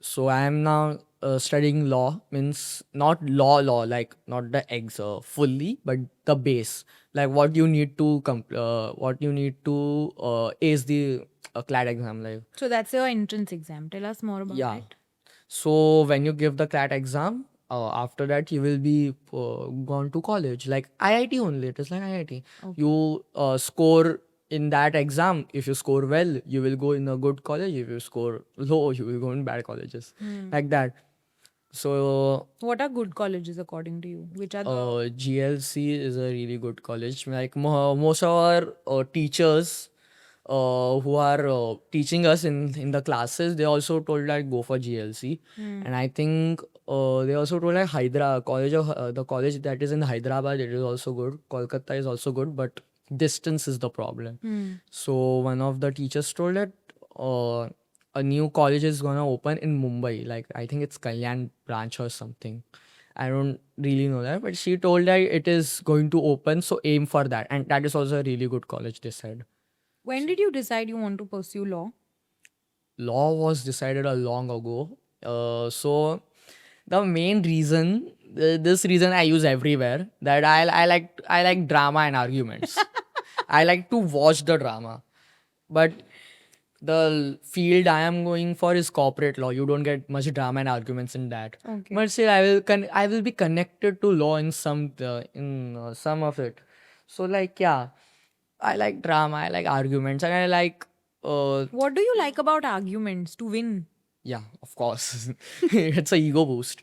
So I am now studying law. Means not law, like not the eggs fully, but the base. Like what you need to ace the CLAT exam. Like So that's your entrance exam. Tell us more about yeah. it. So when you give the CLAT exam, after that you will be gone to college, like IIT only. It is like IIT. You score in that exam. If you score well, you will go in a good college. If you score low, you will go in bad colleges, like that. So What are good colleges according to you? Which are the GLC is a really good college. Like most of our teachers who are teaching us in the classes, they also told like go for GLC. And I think they also told like the college that is in Hyderabad, it is also good. Kolkata is also good, but distance is the problem. So one of the teachers told that a new college is gonna open in Mumbai. Like I think it's Kalyan branch or something. I don't really know that, but she told that it is going to open, so aim for that. And that is also a really good college, they said. when did you decide you want to pursue law? Law was decided a long ago. So the main reason, this reason I use everywhere, that I like drama and arguments. I like to watch the drama, but the field I am going for is corporate law. You don't get much drama and arguments in that. Okay. But still, I will be connected to law in some of it. So like yeah, I like drama, I like arguments, and I like What do you like about arguments to win? yeah, of course. It's a ego boost.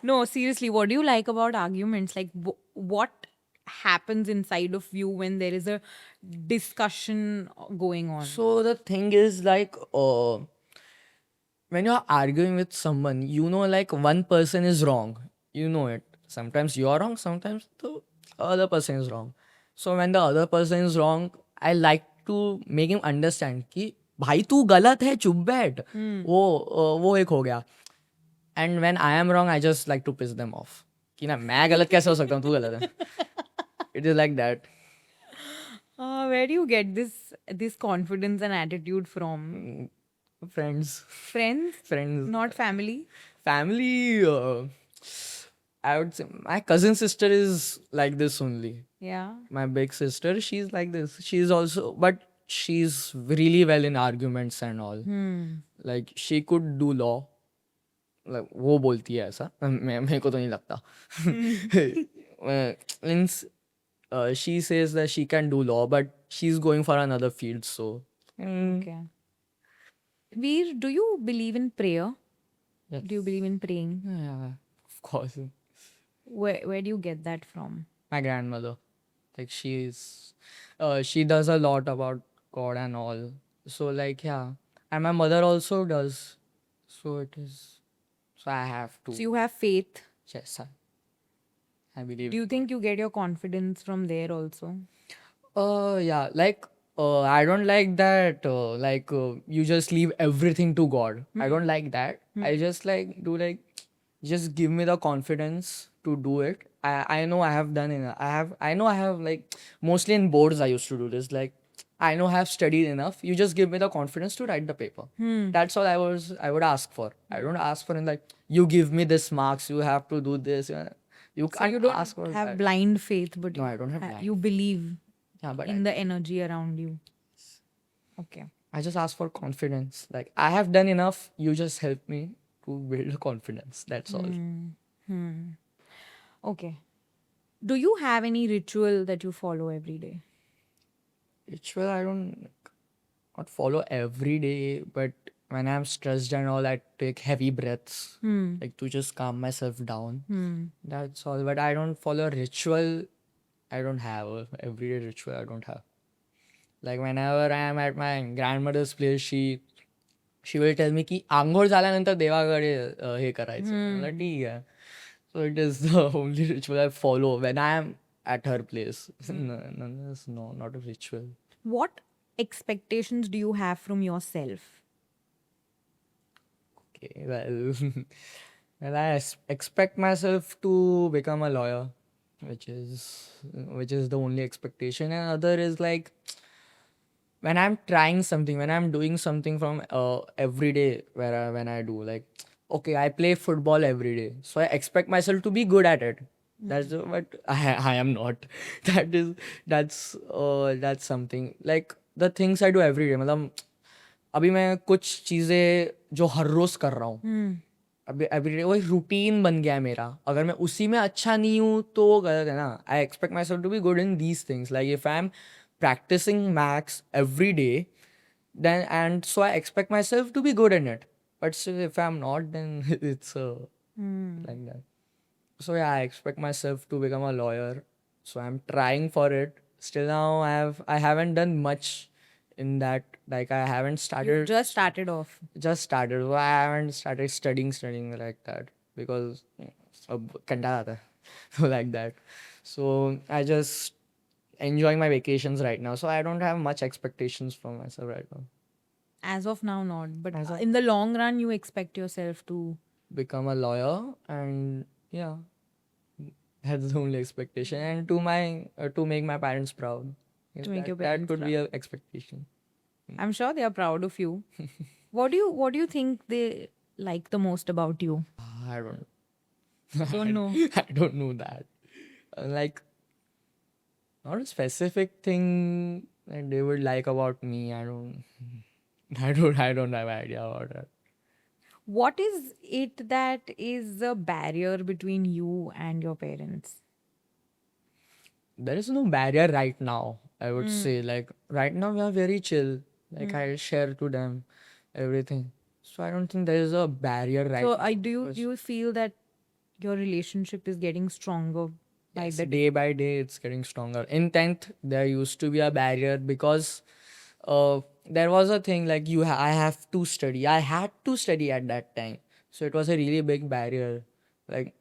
No, seriously, what do you like about arguments? Like, what happens inside of you when there is a discussion going on? So the thing is like when you're arguing with someone, you know, like one person is wrong. You know it. Sometimes you're wrong, sometimes the other person is wrong. So when the other person is wrong, I like to make him understand कि भाई तू गलत है चुप बैठ वो एक हो गया. And when I am wrong, I just like to piss them off कि ना मैं गलत कैसे हो सकता हूँ तू गलत है. It is like that. Where do you get this confidence and attitude from? Friends, Friends, friends, not family. family. I would say my cousin sister is like this only. Yeah. My big sister, she's like this. She's also, but she's really well in arguments and all. Like she could do law. Like वो बोलती है ऐसा मेरे को तो नहीं लगता. Means she says that she can do law, but she's going for another field. So Okay. Veer, do you believe in prayer? yes. Do you believe in praying? Yeah, of course. Where do you get that from? My grandmother, like she does a lot about God and all. So like yeah, and my mother also does. So it is. So I have to. So you have faith. Yes, I believe. Do you think you get your confidence from there also? Yeah, like I don't like that. You just leave everything to God. I don't like that. I just like do like, just give me the confidence to do it. I know I have done enough. I know I have like mostly in boards I used to do this. Like I know I have studied enough. You just give me the confidence to write the paper. That's all I would ask for. I don't ask for like you give me this marks. You have to do this. You So can't you don't ask for have that. blind faith, but No, I don't have blind you believe Yeah, but in the energy around you. Okay. I just ask for confidence. Like I have done enough. You just help me to build confidence. That's all. Okay. Do you have any ritual that you follow every day? Ritual I don't not follow every day, but when I'm stressed and all, I take heavy breaths, like to just calm myself down. That's all. But I don't follow ritual. I don't have a everyday ritual. I don't have. Like whenever I am at my grandmother's place, she will tell me की आंघोळ झाल्यानंतर देवाकडे हे करायचं. म्हणलं ठीक आहे. So it is the only ritual I follow when I am at her place. No, not a ritual. What expectations do you have from yourself? Okay, well, well, expect myself to become a lawyer, which is the only expectation, and other is like when I'm trying something, when I'm doing something from every day, when I do like, okay, I play football every day, so I expect myself to be good at it. But I am not. That's something like the things I do every day. मतलब अभी मैं कुछ चीज़ें जो हर रोज कर रहा हूँ अभी एवरीडे वो रूटीन बन गया है मेरा. अगर मैं उसी में अच्छा नहीं हूँ तो वो गलत है ना. I expect myself to be good in these things. Like if I am practicing max every day, then and so I expect myself to be good in it. But still, if I'm not, then it's like that. So yeah, I expect myself to become a lawyer. So I'm trying for it. Still now, I haven't done much in that. Like I haven't You started. just started off. Just started. So I haven't started studying like that because अब कंटाला आता है. So like that. So I just enjoying my vacations right now. So I don't have much expectations from myself right now. As of now, not. But As of- in the long run, you expect yourself to. Become a lawyer, and yeah, that's the only expectation. And to make my parents proud. Yes, To make your that parents could be an expectation. I'm sure they are proud of you. What do you think they like the most about you? I don't. Don't know. I don't know that. Like, not a specific thing that they would like about me. I don't. I don't have idea about that. What is it that is a barrier between you and your parents? There is no barrier right now. I would say like right now we are very chill. Like I share to them everything. So I don't think there is a barrier right So, now. do you feel that your relationship is getting stronger by Yes, the day by day it's getting stronger. In 10th, there used to be a barrier because there was a thing like I have to study. I had to study at that time. So it was a really big barrier. Like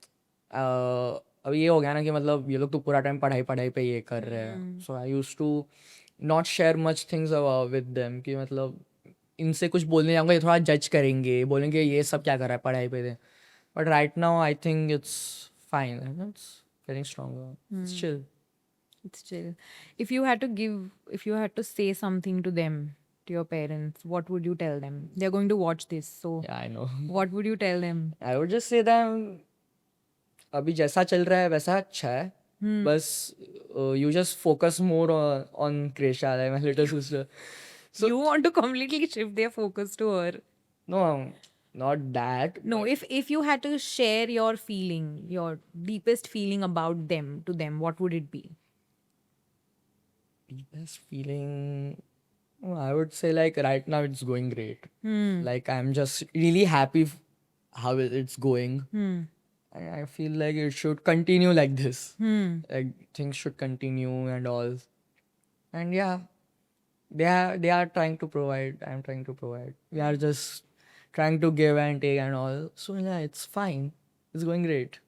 अब ये हो गया ना कि मतलब ये लोग तो पूरा टाइम पढ़ाई पढ़ाई पे ये कर रहे हैं. So I used to not share much things with them कि मतलब इनसे कुछ बोलने जाऊंगा ये थोड़ा जज करेंगे, बोलेंगे ये सब क्या कर रहा है पढ़ाई पे दे. But right now I think it's fine, it's getting stronger. It's chill. It's chill. If you had to say something to them, to your parents, what would you tell them? They're going to watch this, so Yeah, I know. what would you tell them? I would just say that अभी जैसा चल रहा है वैसा अच्छा है. बस you just focus more on Kresha, like my little sister. So You want to completely shift their focus to her. no, not that. No, if you had to share your feeling, your deepest feeling about them to them, what would it be? Deepest feeling, I would say like right now it's going great. Like I'm just really happy how it's going. I feel like it should continue like this. Like things should continue and all. And yeah, they are trying to provide. I'm trying to provide. We are just trying to give and take and all. So yeah, it's fine. It's going great.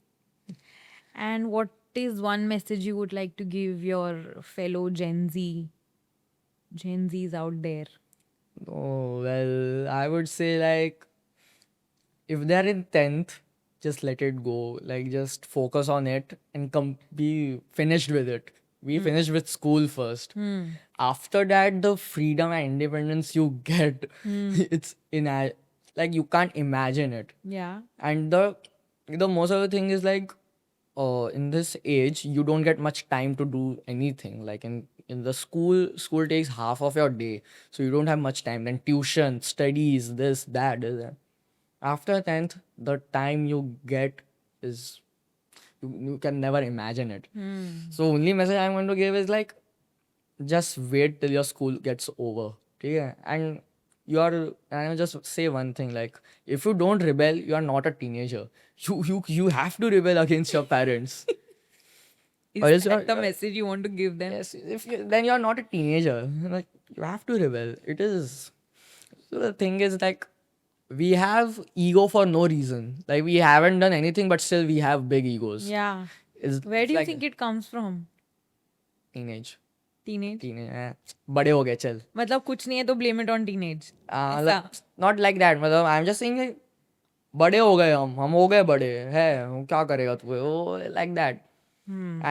And what is one message you would like to give your fellow Gen Zs out there? Oh well, I would say like if they're in 10th, just let it go. Like just focus on it and be finished with it. Be finished with school first. After that, the freedom and independence you get, it's like you can't imagine it. Yeah. And the most of the thing is like in this age you don't get much time to do anything. Like in the school takes half of your day, so you don't have much time. Then tuition, studies, this that. After 10th, the time you get is you can never imagine it. So only message I'm going to give is like just wait till your school gets over. Okay? And I'll just say one thing, like if you don't rebel, you are not a teenager. You have to rebel against your parents. Or Is else that the you're- message you want to give them? Yes, then you're not a teenager. Like you have to rebel. It is. So the thing is like we have ego for no reason. Like we haven't done anything, but still we have big egos. Yeah. It's Where do you like think it comes from? teenage? Teenage? Teenage. बड़े हो गए चल. मतलब कुछ नहीं है तो blame it on teenage. Not like that. मतलब I'm just saying like बड़े हो गए हम हो गए बड़े है क्या करेगा तू वो like that.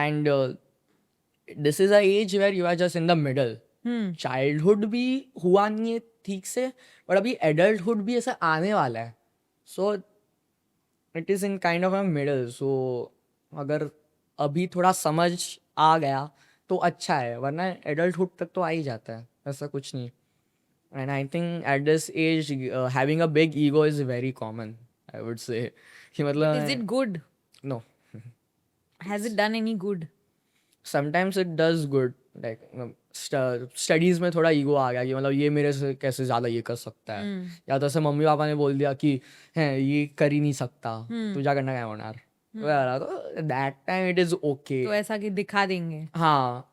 And this is a age where you are just in the middle. Childhood भी हुआ नहीं है ठीक से, but अभी adulthood भी ऐसा आने वाला है. So it is in kind of a middle. So अगर अभी थोड़ा समझ आ गया तो अच्छा है, वरना adulthood तक तो आ ही जाता है, ऐसा कुछ नहीं. And I think at this age, having a big ego is very common, I would say. कि मतलब Is it good? No. Has it done any good? Sometimes it does good. Like studies में थोड़ा ego आ गया कि मतलब ये मेरे से कैसे ज़्यादा ये कर सकता है, या तो ऐसे मम्मी पापा ने बोल दिया कि है ये कर ही नहीं सकता, तुझा करना क्या होना. तो that time it is okay. तो ऐसा कि दिखा देंगे. हाँ,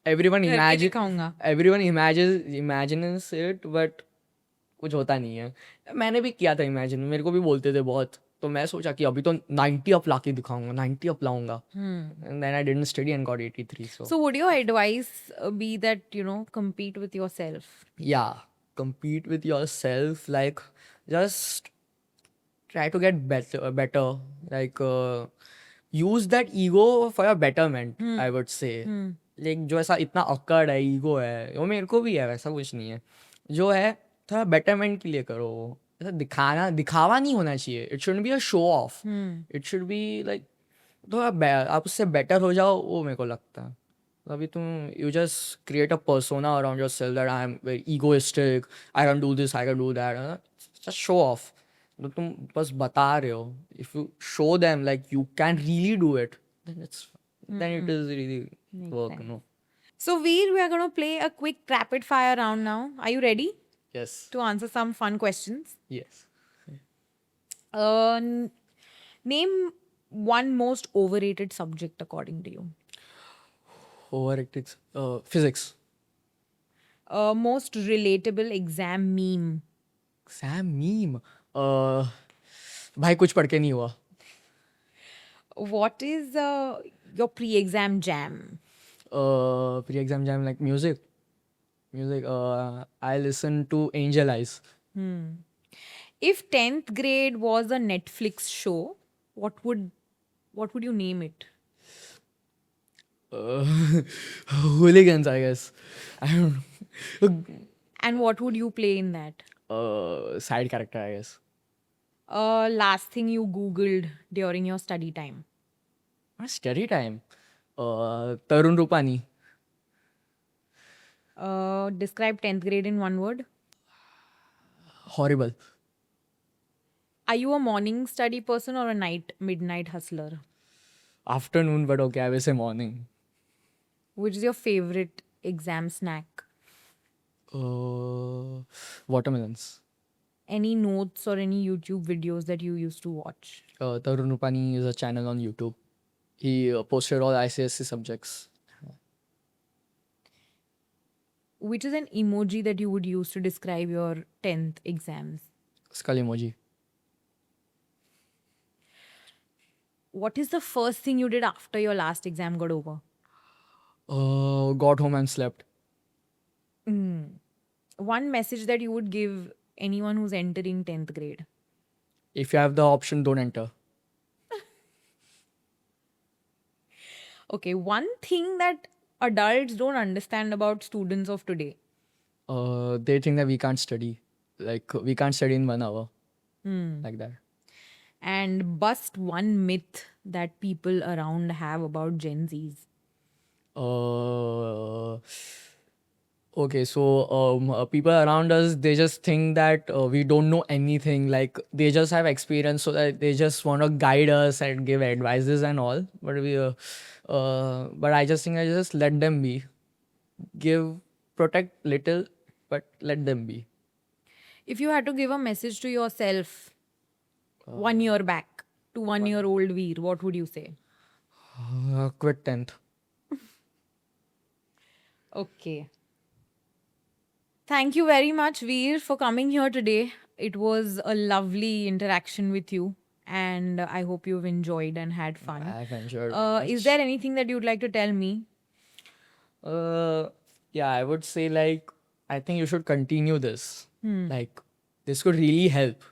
everyone करके दिखाऊंगा. imagines it, but कुछ होता नहीं है. मैंने भी किया था इमेजिन, मेरे को भी बोलते थे बहुत, तो मैं सोचा कि अभी तो 90 अप लाके दिखाऊंगा, 90 अप लाऊंगा. And then I didn't study and got 83. So would your advice be that, compete with yourself? Yeah, compete with yourself. Like just try to get better. Like use that ego for your betterment. I would say. Like जो ऐसा इतना अक्कड़ है, ego है, वो मेरे को भी है, वैसा कुछ नहीं है. जो है थोड़ा बेटरमेंट के लिए करो. ऐसा दिखावा नहीं होना चाहिए. It should be a show off. It should be like थोड़ा आप उससे बेटर हो जाओ, वो मेरे को लगता है. अभी तुम you just create a persona around your self that I am very egoistic, I can do this, I can do that. Just show off. तो तुम बस बता रहे हो. If you show them like you can really do it, then it is really work. sense. No. So Veer, we are going to play a quick rapid fire round now. Are you ready Yes. to answer some fun questions? Yes. Name one most overrated subject according to you? Overrated. Physics. Most relatable exam meme? Exam meme. भाई कुछ पढ़ के नहीं हुआ. What is your pre-exam jam? Pre-exam jam like music. Music. I listen to Angel Eyes. If 10th grade was a Netflix show, what would you name it? Uh, Hooligans, I guess. I don't know. And what would you play in that? Side character, I guess. Last thing you Googled during your study time? Study time. Tarun Rupani. Describe 10th grade in one word. Horrible. Are you a morning study person or a midnight hustler? Afternoon, but okay, I will say morning. Which is your favorite exam snack? Watermelons. Any notes or any YouTube videos that you used to watch? Tarun Rupani is a channel on YouTube. He posted all ICSE subjects. Which is an emoji that you would use to describe your 10th exams? Skull emoji. What is the first thing you did after your last exam got over? Got home and slept. One message that you would give anyone who's entering 10th grade? If you have the option, don't enter. Okay, one thing that adults don't understand about students of today. They think that we can't study. Like, we can't study in 1 hour. Like that. And bust one myth that people around have about Gen Zs. Okay, so people around us, they just think that we don't know anything. Like, they just have experience, so that they just want to guide us and give advices and all. But I just think I just let them be. Protect little, but let them be. If you had to give a message to yourself 1 year back to 1-year-old Veer, what would you say? Quit 10th. Okay. Thank you very much, Veer, for coming here today. It was a lovely interaction with you, and I hope you've enjoyed and had fun. I've enjoyed. Is there anything that you'd like to tell me? Yeah, I would say like I think you should continue this. Like this could really help.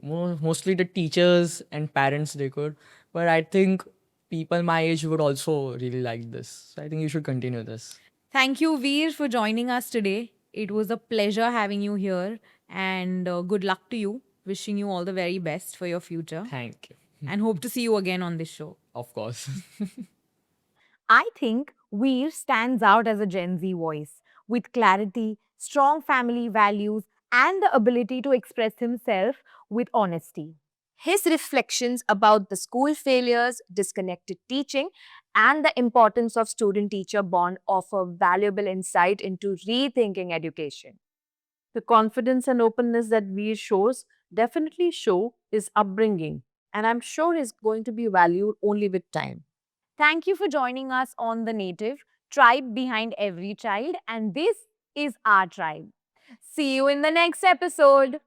Mostly the teachers and parents they could, but I think people my age would also really like this. So I think you should continue this. Thank you, Veer, for joining us today. It was a pleasure having you here, and good luck to you. Wishing you all the very best for your future, Thank you. and hope to see you again on this show. Of course. I think Veer stands out as a Gen Z voice with clarity, strong family values, and the ability to express himself with honesty. His reflections about the school failures, disconnected teaching, and the importance of student teacher bond offer valuable insight into rethinking education. The confidence and openness that Veer shows definitely show his upbringing, and I'm sure is going to be valued only with time. Thank you for joining us on The Native, tribe behind every child, and this is our tribe. See you in the next episode.